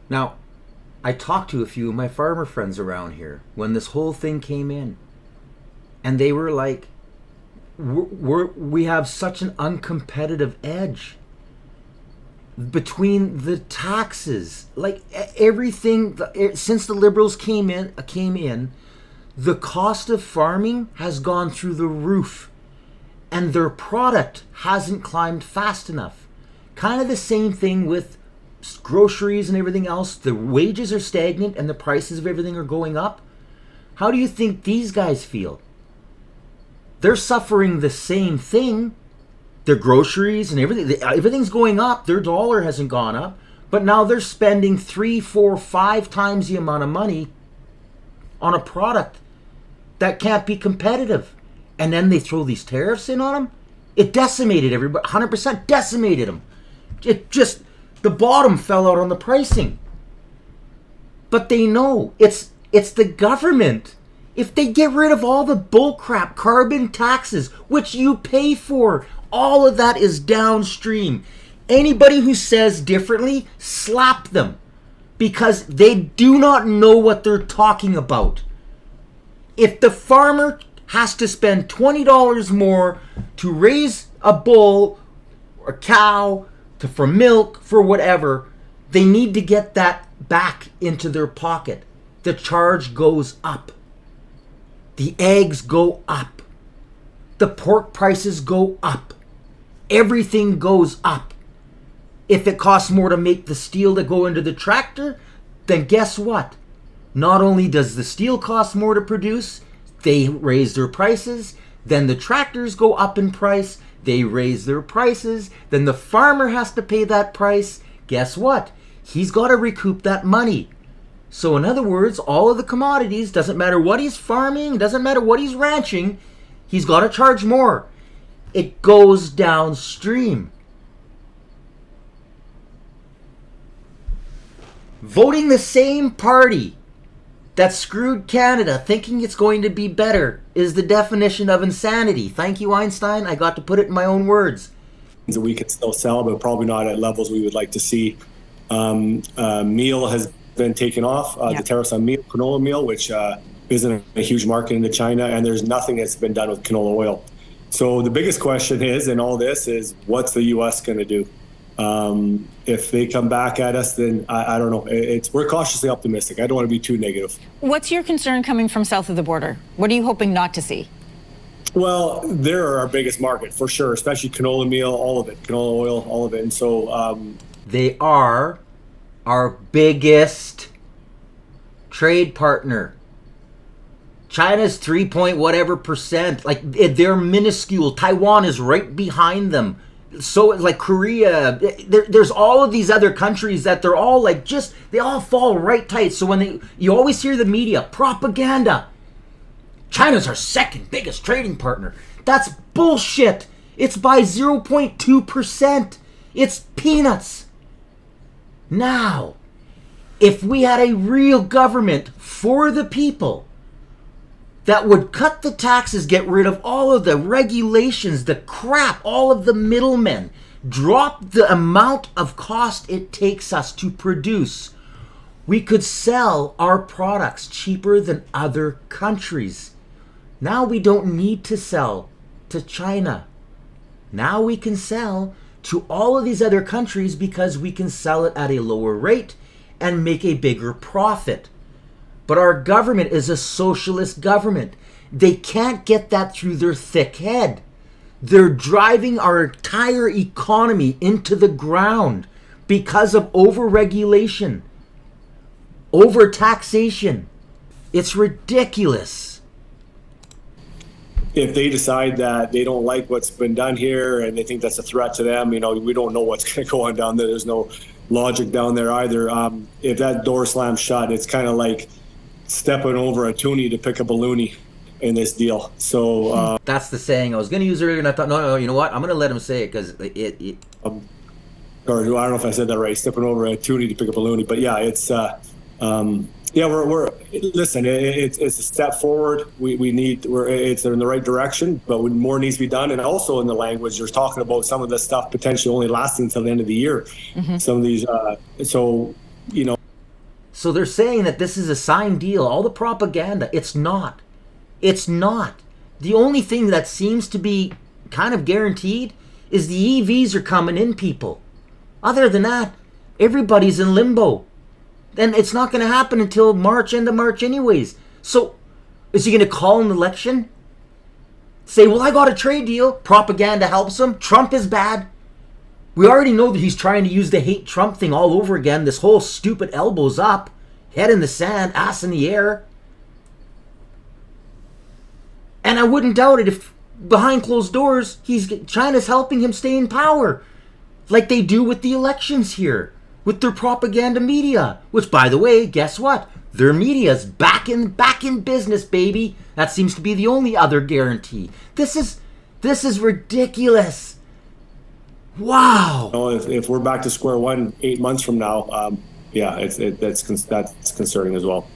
Now, I talked to a few of my farmer friends around here when this whole thing came in, and they were like, we have such an uncompetitive edge between the taxes, everything. Since the Liberals came in, the cost of farming has gone through the roof, and their product hasn't climbed fast enough. Kind of the same thing with groceries and everything else. The wages are stagnant and the prices of everything are going up. How do you think these guys feel? They're suffering the same thing. Their groceries and everything's going up. Their dollar hasn't gone up, but now they're spending 3, 4, 5 times the amount of money on a product that can't be competitive. And then they throw these tariffs in on them. It decimated everybody, 100% decimated them. The bottom fell out on the pricing. But they know it's the government. If they get rid of all the bullcrap carbon taxes, which you pay for, all of that is downstream. Anybody who says differently, slap them, because they do not know what they're talking about. If the farmer has to spend $20 more to raise a bull or cow, for milk, for whatever, they need to get that back into their pocket. The charge goes up. The eggs go up. The pork prices go up. Everything goes up. If it costs more to make the steel to go into the tractor, then guess what? Not only does the steel cost more to produce, they raise their prices, then the tractors go up in price, they raise their prices, then the farmer has to pay that price. Guess what? He's got to recoup that money. So in other words, all of the commodities, doesn't matter what he's farming, doesn't matter what he's ranching, he's got to charge more. It goes downstream. Voting the same party that screwed Canada, thinking it's going to be better, is the definition of insanity. Thank you, Einstein. I got to put it in my own words. We can still sell, but probably not at levels we would like to see. Meal has been taken off. The tariffs on meal, canola meal, which isn't a huge market into China, and there's nothing that's been done with canola oil. So the biggest question is, in all this, is what's the U.S. going to do? If they come back at us, then I don't know. We're cautiously optimistic. I don't want to be too negative. What's your concern coming from south of the border? What are you hoping not to see? Well, they're our biggest market for sure, especially canola meal, all of it, canola oil, all of it. And so they are our biggest trade partner. China's 3 point whatever percent. Like, they're minuscule. Taiwan is right behind them. So like Korea, there's all of these other countries that they're all like they all fall right tight. So when you always hear the media propaganda, China's our second biggest trading partner. That's bullshit. It's by 0.2%. It's peanuts. Now, if we had a real government for the people that would cut the taxes, get rid of all of the regulations, the crap, all of the middlemen, drop the amount of cost it takes us to produce, we could sell our products cheaper than other countries. Now we don't need to sell to China. Now we can sell to all of these other countries because we can sell it at a lower rate and make a bigger profit. But our government is a socialist government. They can't get that through their thick head. They're driving our entire economy into the ground because of over-regulation, over-taxation. It's ridiculous. If they decide that they don't like what's been done here and they think that's a threat to them, we don't know what's going to go on down there. There's no logic down there either. If that door slams shut, it's kind of like stepping over a toonie to pick up a loony in this deal. So that's the saying I was going to use earlier, and I thought, no, you know what? I'm going to let him say it because or I don't know if I said that right. Stepping over a toonie to pick up a loony, but yeah, it's we're listen. It's a step forward. It's in the right direction, but more needs to be done. And also in the language, you're talking about some of this stuff potentially only lasting until the end of the year. Mm-hmm. Some of these, So they're saying that this is a signed deal. All the propaganda, it's not. It's not. The only thing that seems to be kind of guaranteed is the EVs are coming in, people. Other than that, everybody's in limbo. And it's not going to happen until end of March anyways. So is he going to call an election? Say, well, I got a trade deal. Propaganda helps him. Trump is bad. We already know that he's trying to use the hate Trump thing all over again. This whole stupid elbows up, head in the sand, ass in the air. And I wouldn't doubt it if behind closed doors, China's helping him stay in power. Like they do with the elections here, with their propaganda media. Which, by the way, guess what? Their media's back in business, baby. That seems to be the only other guarantee. This is ridiculous. Wow. If we're back to square one 8 months from now, that's concerning as well.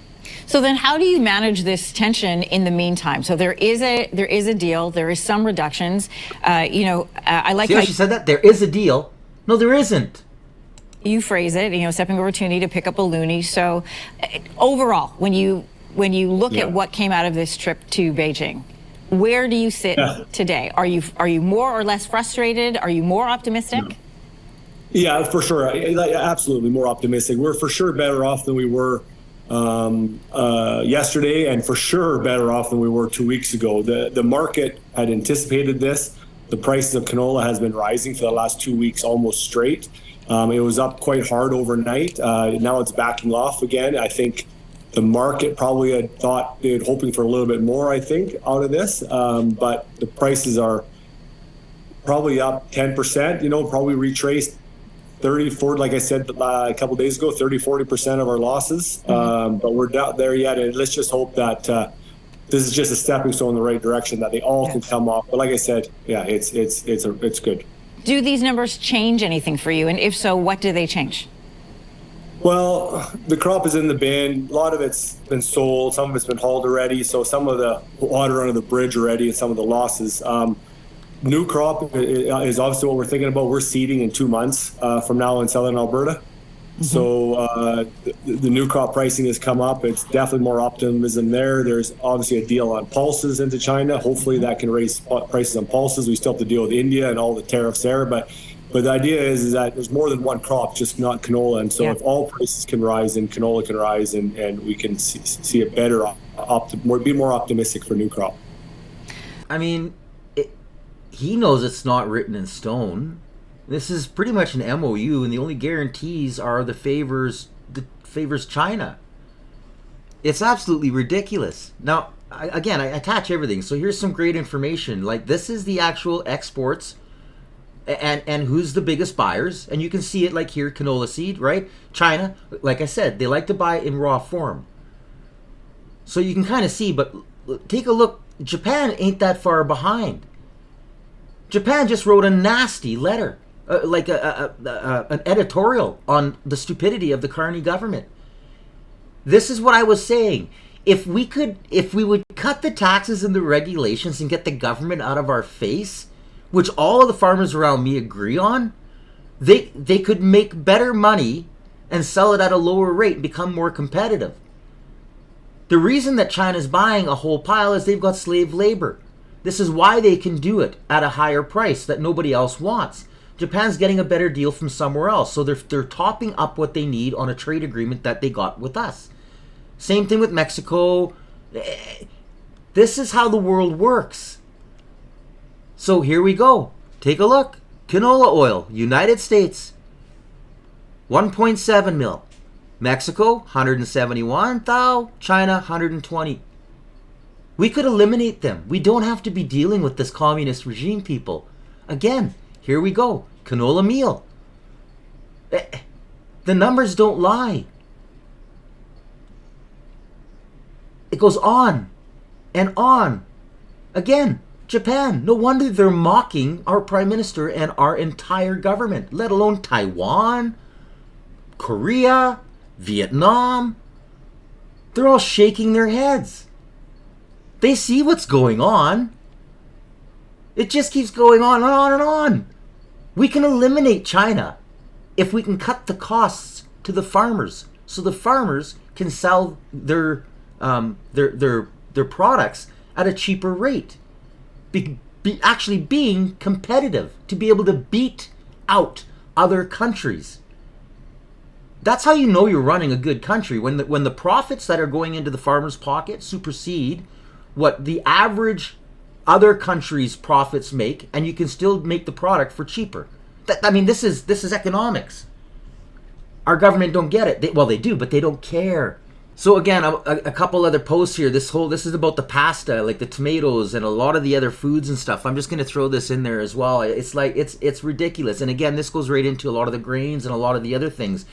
So then how do you manage this tension in the meantime? So there is a deal, there is some reductions. I like See how she said that? There is a deal. No, there isn't. You phrase it, stepping over Toonie to pick up a loony. So overall, when you look at what came out of this trip to Beijing, where do you sit today? Are you more or less frustrated? Are you more optimistic? Yeah, for sure. Absolutely more optimistic. We're for sure better off than we were yesterday, and for sure better off than we were 2 weeks ago. The market had anticipated this. The prices of canola has been rising for the last 2 weeks almost straight. It was up quite hard overnight. Now it's backing off again. I think the market probably had thought they were hoping for a little bit more, I think, out of this. But the prices are probably up 10%, probably retraced 30, 40, like I said a couple of days ago, 30, 40% of our losses. But we're not there yet. And let's just hope that this is just a stepping stone in the right direction, that they all can come off. But like I said, it's good. Do these numbers change anything for you? And if so, what do they change? Well, the crop is in the bin. A lot of it's been sold. Some of it's been hauled already. So some of the water under the bridge already and some of the losses. New crop is obviously what we're thinking about. We're seeding in 2 months from now in southern Alberta. Mm-hmm. So the new crop pricing has come up. It's definitely more optimism there. There's obviously a deal on pulses into China. Hopefully that can raise prices on pulses. We still have to deal with India and all the tariffs there. But the idea is that there's more than one crop, just not canola. And so if all prices can rise, then canola can rise, and we can see a better, be more optimistic for new crop. I mean, he knows it's not written in stone. This is pretty much an MOU, and the only guarantees are the favors China. It's absolutely ridiculous. Now, I attach everything. So here's some great information. Like, this is the actual exports and who's the biggest buyers. And you can see it like here, canola seed, right? China, like I said, they like to buy in raw form. So you can kind of see, but take a look. Japan ain't that far behind. Japan just wrote a nasty letter, like an editorial on the stupidity of the Carney government. This is what I was saying. If we would cut the taxes and the regulations and get the government out of our face, which all of the farmers around me agree on, they could make better money and sell it at a lower rate and become more competitive. The reason that China's buying a whole pile is they've got slave labor. This is why they can do it at a higher price that nobody else wants. Japan's getting a better deal from somewhere else, so they're topping up what they need on a trade agreement that they got with us. Same thing with Mexico. This is how the world works. So here we go. Take a look. Canola oil, United States, 1.7 mil. Mexico, 171 thou. China, 120. We could eliminate them. We don't have to be dealing with this communist regime, people. Again, here we go. Canola meal. The numbers don't lie. It goes on and on. Again, Japan. No wonder they're mocking our prime minister and our entire government, let alone Taiwan, Korea, Vietnam. They're all shaking their heads. They see what's going on. It just keeps going on and on and on. We can eliminate China if we can cut the costs to the farmers, so the farmers can sell their products at a cheaper rate. Be actually being competitive to be able to beat out other countries. That's how you know you're running a good country, when the profits that are going into the farmer's pocket supersede what the average other countries' profits make, and you can still make the product for cheaper. This is economics. Our government don't get it. They do, but they don't care. So again, a couple other posts here. This is about the pasta, like the tomatoes and a lot of the other foods and stuff. I'm just going to throw this in there as well. It's like it's ridiculous. And again, this goes right into a lot of the grains and a lot of the other things.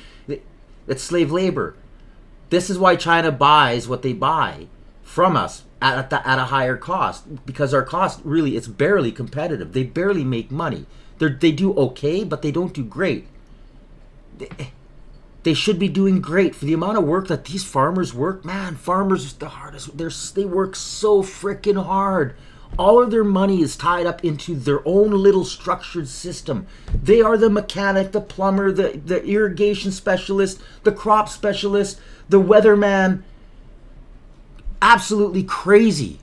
It's slave labor. This is why China buys what they buy from us at a higher cost, because our cost really, it's barely competitive. They barely make money. They do okay, but they don't do great. They should be doing great for the amount of work that these farmers work. Man, farmers are the hardest. They work so freaking hard. All of their money is tied up into their own little structured system. They are the mechanic, the plumber, the irrigation specialist, the crop specialist, the weatherman. Absolutely crazy.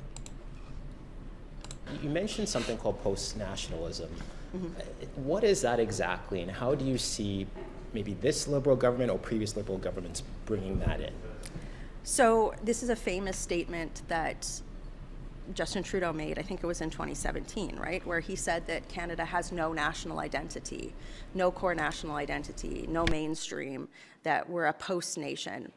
You mentioned something called post-nationalism. Mm-hmm. What is that exactly, and how do you see maybe this Liberal government or previous Liberal governments bringing that in? So this is a famous statement that Justin Trudeau made, I think it was in 2017, right? Where he said that Canada has no national identity, no core national identity, no mainstream, that we're a post-nation.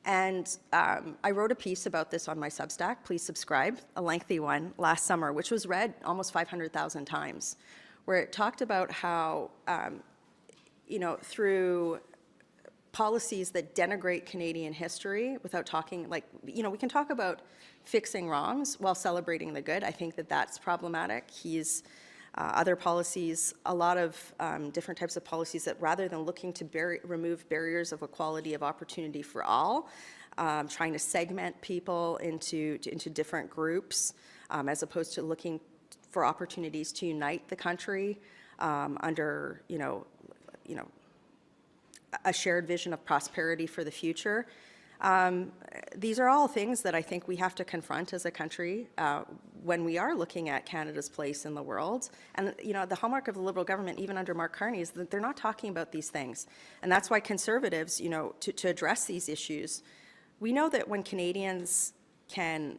And I wrote a piece about this on my Substack, please subscribe, a lengthy one, last summer, which was read almost 500,000 times, where it talked about how, through policies that denigrate Canadian history without talking, we can talk about fixing wrongs while celebrating the good. I think that that's problematic. Other policies, a lot of different types of policies that rather than looking to remove barriers of equality of opportunity for all, trying to segment people into different groups, as opposed to looking for opportunities to unite the country under, a shared vision of prosperity for the future. These are all things that I think we have to confront as a country when we are looking at Canada's place in the world. And the hallmark of the Liberal government, even under Mark Carney, is that they're not talking about these things. And that's why Conservatives, to address these issues, we know that when Canadians can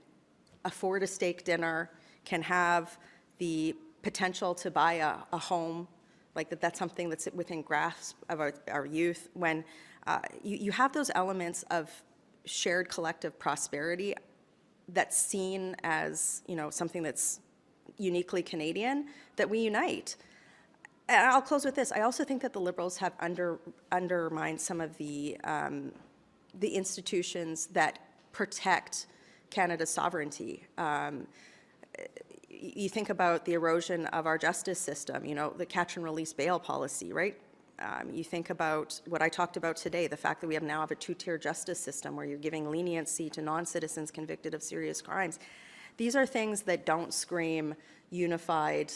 afford a steak dinner, can have the potential to buy a home, like that's something that's within grasp of our youth. When you have those elements of shared collective prosperity that's seen as, something that's uniquely Canadian, that we unite. And I'll close with this. I also think that the Liberals have undermined some of the institutions that protect Canada's sovereignty. You think about the erosion of our justice system, the catch and release bail policy, right? You think about what I talked about today, the fact that we now have a two-tier justice system where you're giving leniency to non-citizens convicted of serious crimes. These are things that don't scream unified,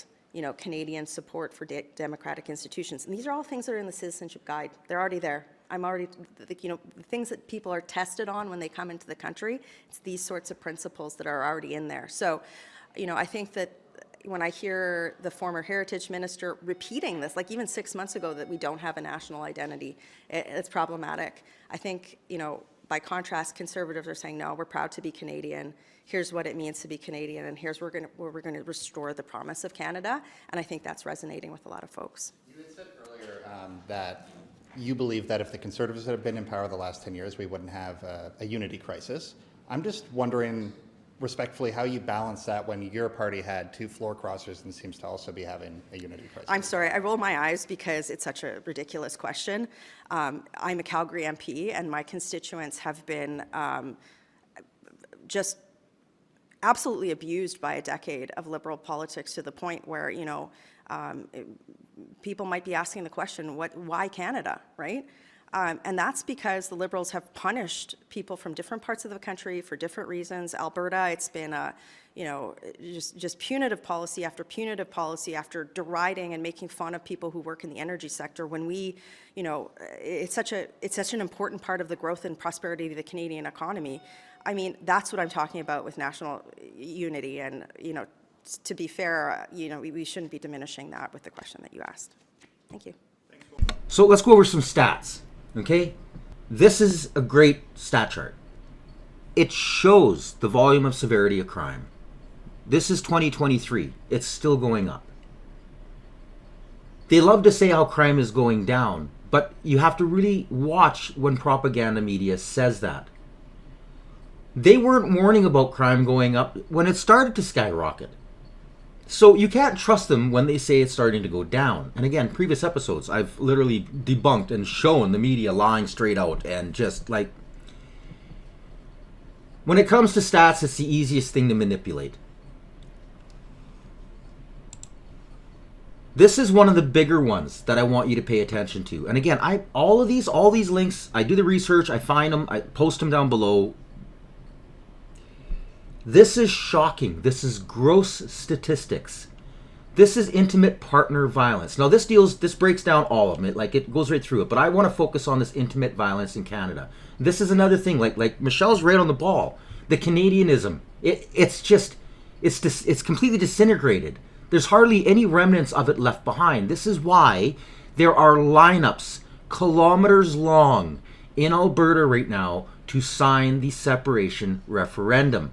Canadian support for democratic institutions. And these are all things that are in the Citizenship Guide. They're already there. The things that people are tested on when they come into the country, it's these sorts of principles that are already in there. So, I think that when I hear the former Heritage Minister repeating this, like even 6 months ago, that we don't have a national identity, it's problematic. I think, by contrast, Conservatives are saying, no, we're proud to be Canadian. Here's what it means to be Canadian, and here's where we're going to restore the promise of Canada. And I think that's resonating with a lot of folks. You had said earlier that you believe that if the Conservatives had been in power the last 10 years, we wouldn't have a unity crisis. I'm just wondering, respectfully, how you balance that when your party had 2 floor crossers and seems to also be having a unity crisis. I'm sorry, I roll my eyes because it's such a ridiculous question. I'm a Calgary MP, and my constituents have been just absolutely abused by a decade of Liberal politics, to the point where, people might be asking the question, why Canada, right? And that's because the Liberals have punished people from different parts of the country for different reasons. Alberta, it's been just punitive policy after deriding and making fun of people who work in the energy sector. When we, it's such an important part of the growth and prosperity of the Canadian economy. I mean, that's what I'm talking about with national unity. And to be fair, we shouldn't be diminishing that with the question that you asked. Thank you. So let's go over some stats. Okay, this is a great stat chart. It shows the volume of severity of crime. This is 2023. It's still going up. They love to say how crime is going down, but you have to really watch when propaganda media says that. They weren't warning about crime going up when it started to skyrocket. So you can't trust them when they say it's starting to go down. And again, previous episodes, I've literally debunked and shown the media lying straight out, and just like, when it comes to stats, it's the easiest thing to manipulate. This is one of the bigger ones that I want you to pay attention to. And again, all these links, I do the research, I find them, I post them down below. This is shocking. This is gross statistics. This is intimate partner violence. Now this breaks down all of them. It goes right through it. But I want to focus on this intimate violence in Canada. This is another thing. Like Michelle's right on the ball. The Canadianism. It's completely disintegrated. There's hardly any remnants of it left behind. This is why there are lineups kilometers long in Alberta right now to sign the separation referendum.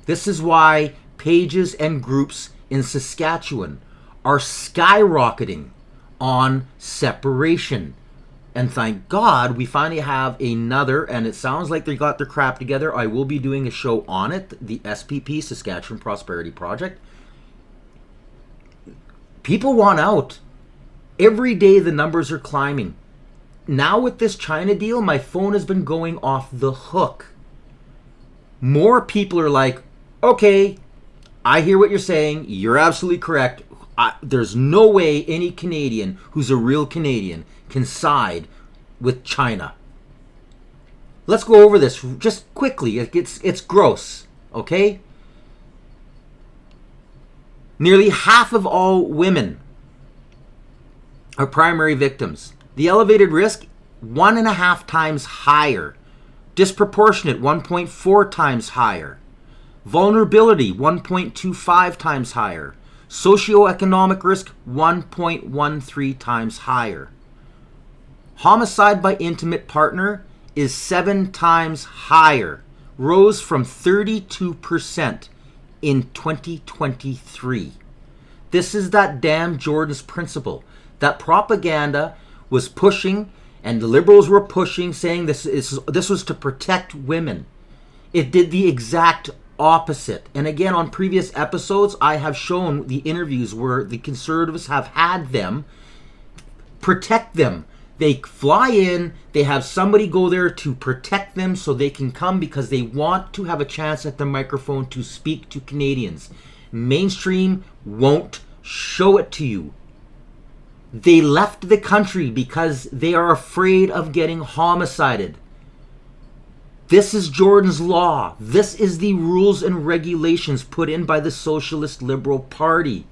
This is why pages and groups in Saskatchewan are skyrocketing on separation. And thank God we finally have another, and it sounds like they got their crap together. I will be doing a show on it, the SPP, Saskatchewan Prosperity Project. People want out. Every day the numbers are climbing. Now with this China deal, my phone has been going off the hook. More people are like, okay, I hear what you're saying. You're absolutely correct. There's no way any Canadian who's a real Canadian can side with China. Let's go over this just quickly. It's gross, okay? Nearly half of all women are primary victims. The elevated risk, 1.5 times higher. Disproportionate, 1.4 times higher. Vulnerability, 1.25 times higher. Socioeconomic risk, 1.13 times higher. Homicide by intimate partner is 7 times higher. Rose from 32% in 2023. This is that damn Jordan's principle. That propaganda was pushing, and the liberals were pushing, saying this was to protect women. It did the exact opposite. And again, on previous episodes, I have shown the interviews where the conservatives have had them protect them. They fly in, they have somebody go there to protect them so they can come because they want to have a chance at the microphone to speak to Canadians. Mainstream won't show it to you. They left the country because they are afraid of getting homicided. This is Jordan's law. This is the rules and regulations put in by the Socialist Liberal Party.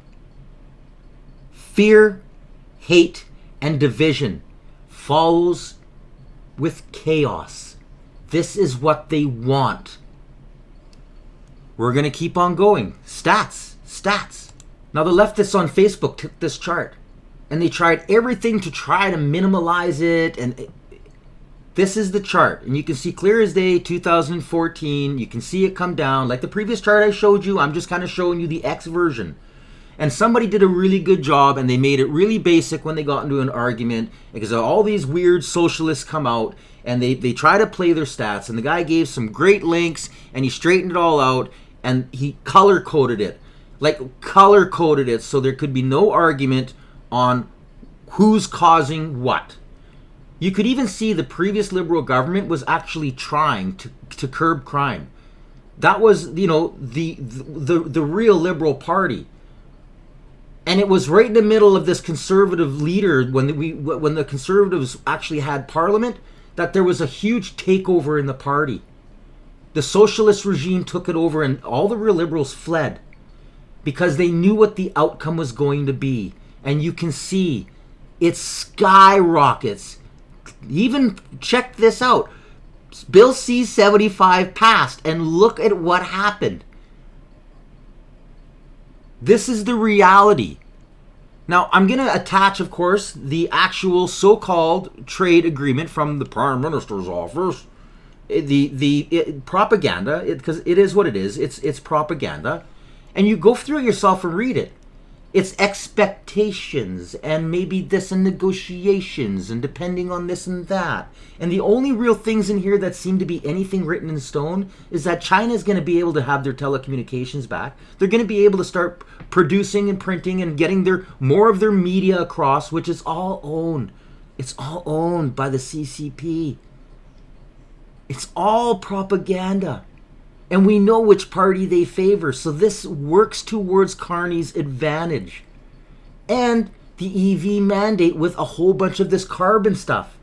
Fear, hate, and division follows with chaos. This is what they want. We're going to keep on going. Stats. Now the leftists on Facebook took this chart and they tried everything to try to minimalize it, and this is the chart, and you can see clear as day 2014. You can see it come down like the previous chart I showed you. I'm just kind of showing you the X version. And somebody did a really good job, and they made it really basic when they got into an argument, because all these weird socialists come out and they try to play their stats, and the guy gave some great links and he straightened it all out and he color coded it so there could be no argument on who's causing what. You could even see the previous Liberal government was actually trying to curb crime. That was, the real Liberal Party. And it was right in the middle of this conservative leader when the Conservatives actually had Parliament, that there was a huge takeover in the party. The socialist regime took it over and all the real Liberals fled because they knew what the outcome was going to be. And you can see it skyrockets. Even check this out. Bill C-75 passed, and look at what happened. This is the reality. Now, I'm going to attach, of course, the actual so-called trade agreement from the Prime Minister's office. The propaganda, because it is what it is. It's propaganda. And you go through it yourself and read it. It's expectations and maybe this and negotiations and depending on this and that. And the only real things in here that seem to be anything written in stone is that China is going to be able to have their telecommunications back. They're going to be able to start producing and printing and getting more of their media across, which is all owned. It's all owned by the CCP. It's all propaganda. And we know which party they favor. So this works towards Carney's advantage. And the EV mandate with a whole bunch of this carbon stuff.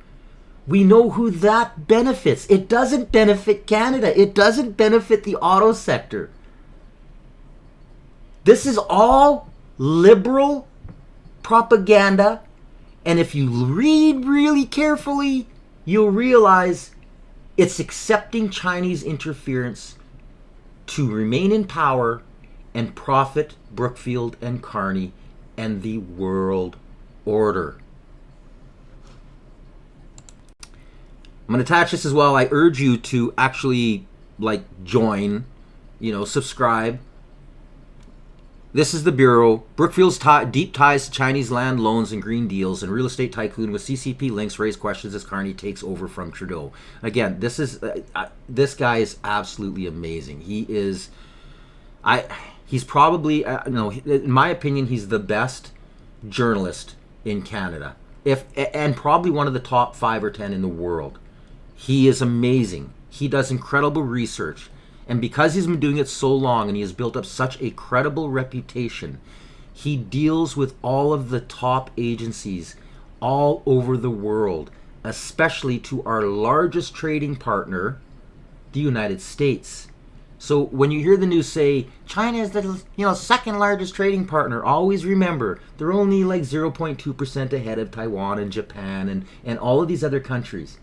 We know who that benefits. It doesn't benefit Canada. It doesn't benefit the auto sector. This is all liberal propaganda. And if you read really carefully, you'll realize it's accepting Chinese interference to remain in power and profit Brookfield and Carney and the world order. I'm going to attach this as well. I urge you to actually join, subscribe. This is the Bureau. Brookfield's deep ties to Chinese land loans and green deals, and real estate tycoon with CCP links raise questions as Carney takes over from Trudeau. Again, this guy is absolutely amazing. He's probably, in my opinion, he's the best journalist in Canada, and probably one of the top 5 or 10 in the world. He is amazing. He does incredible research. And because he's been doing it so long and he has built up such a credible reputation, he deals with all of the top agencies all over the world, especially to our largest trading partner, the United States. So when you hear the news say China is the second largest trading partner, always remember they're only 0.2% ahead of Taiwan and Japan and all of these other countries.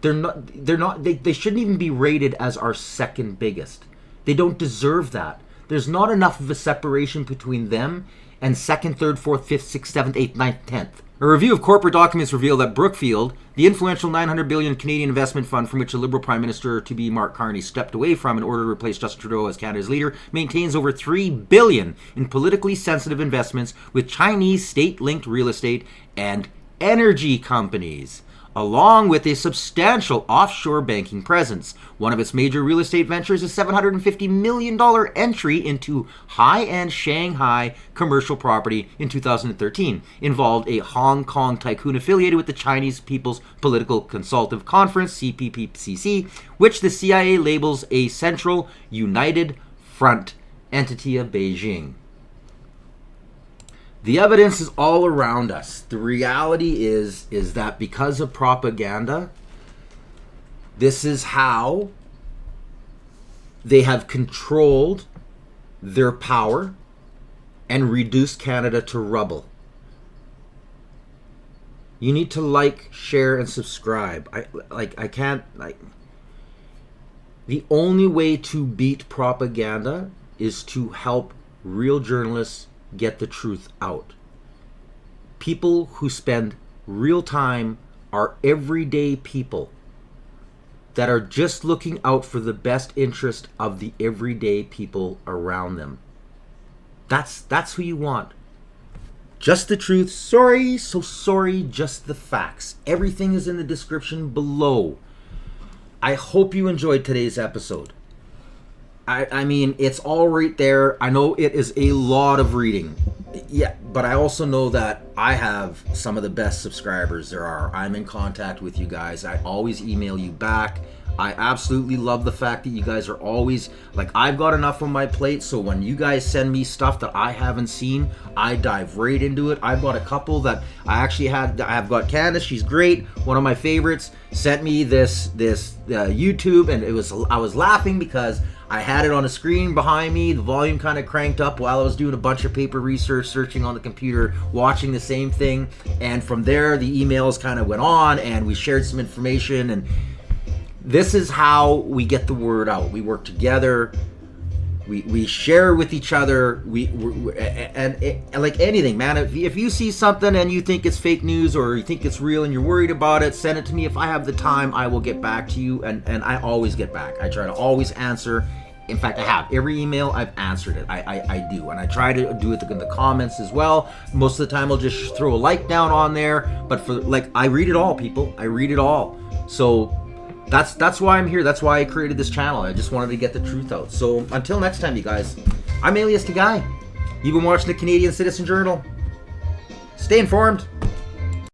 They shouldn't even be rated as our second biggest. They don't deserve that. There's not enough of a separation between them and second, third, fourth, fifth, sixth, seventh, eighth, ninth, 10th. A review of corporate documents revealed that Brookfield, the influential $900 billion Canadian investment fund from which the Liberal Prime Minister to be Mark Carney stepped away from in order to replace Justin Trudeau as Canada's leader, maintains over $3 billion in politically sensitive investments with Chinese state-linked real estate and energy companies, along with a substantial offshore banking presence. One of its major real estate ventures is $750 million entry into high-end Shanghai commercial property in 2013, involved a Hong Kong tycoon affiliated with the Chinese People's Political Consultative Conference, CPPCC, which the CIA labels a Central United Front entity of Beijing. The evidence is all around us. The reality is that because of propaganda, this is how they have controlled their power and reduced Canada to rubble. You need to like, share, and subscribe. The only way to beat propaganda is to help real journalists get the truth out. People who spend real time are everyday people that are just looking out for the best interest of the everyday people around them. That's who you want. Just the truth. Sorry, just the facts. Everything is in the description below. I hope you enjoyed today's episode. I mean, it's all right there. I know it is a lot of reading. Yeah, but I also know that I have some of the best subscribers there are. I'm in contact with you guys. I always email you back. I absolutely love the fact that you guys are always, like, I've got enough on my plate, so when you guys send me stuff that I haven't seen, I dive right into it. I've got a couple that I've got Candace, she's great, one of my favorites, sent me this YouTube, and I was laughing because I had it on a screen behind me, the volume kind of cranked up while I was doing a bunch of paper research, searching on the computer, watching the same thing, and from there the emails kind of went on, and we shared some information, and this is how we get the word out. We work together. We share with each other. And like anything, man. If you see something and you think it's fake news or you think it's real and you're worried about it, send it to me. If I have the time, I will get back to you. And I always get back. I try to always answer. In fact, I have. Every email, I've answered it. I do. And I try to do it in the comments as well. Most of the time, I'll just throw a like down on there. But I read it all, people. I read it all. So that's why I'm here. That's why I created this channel. I just wanted to get the truth out. So until next time, you guys, I'm Alias the Guy. You've been watching the Canadian Citizen Journal. Stay informed.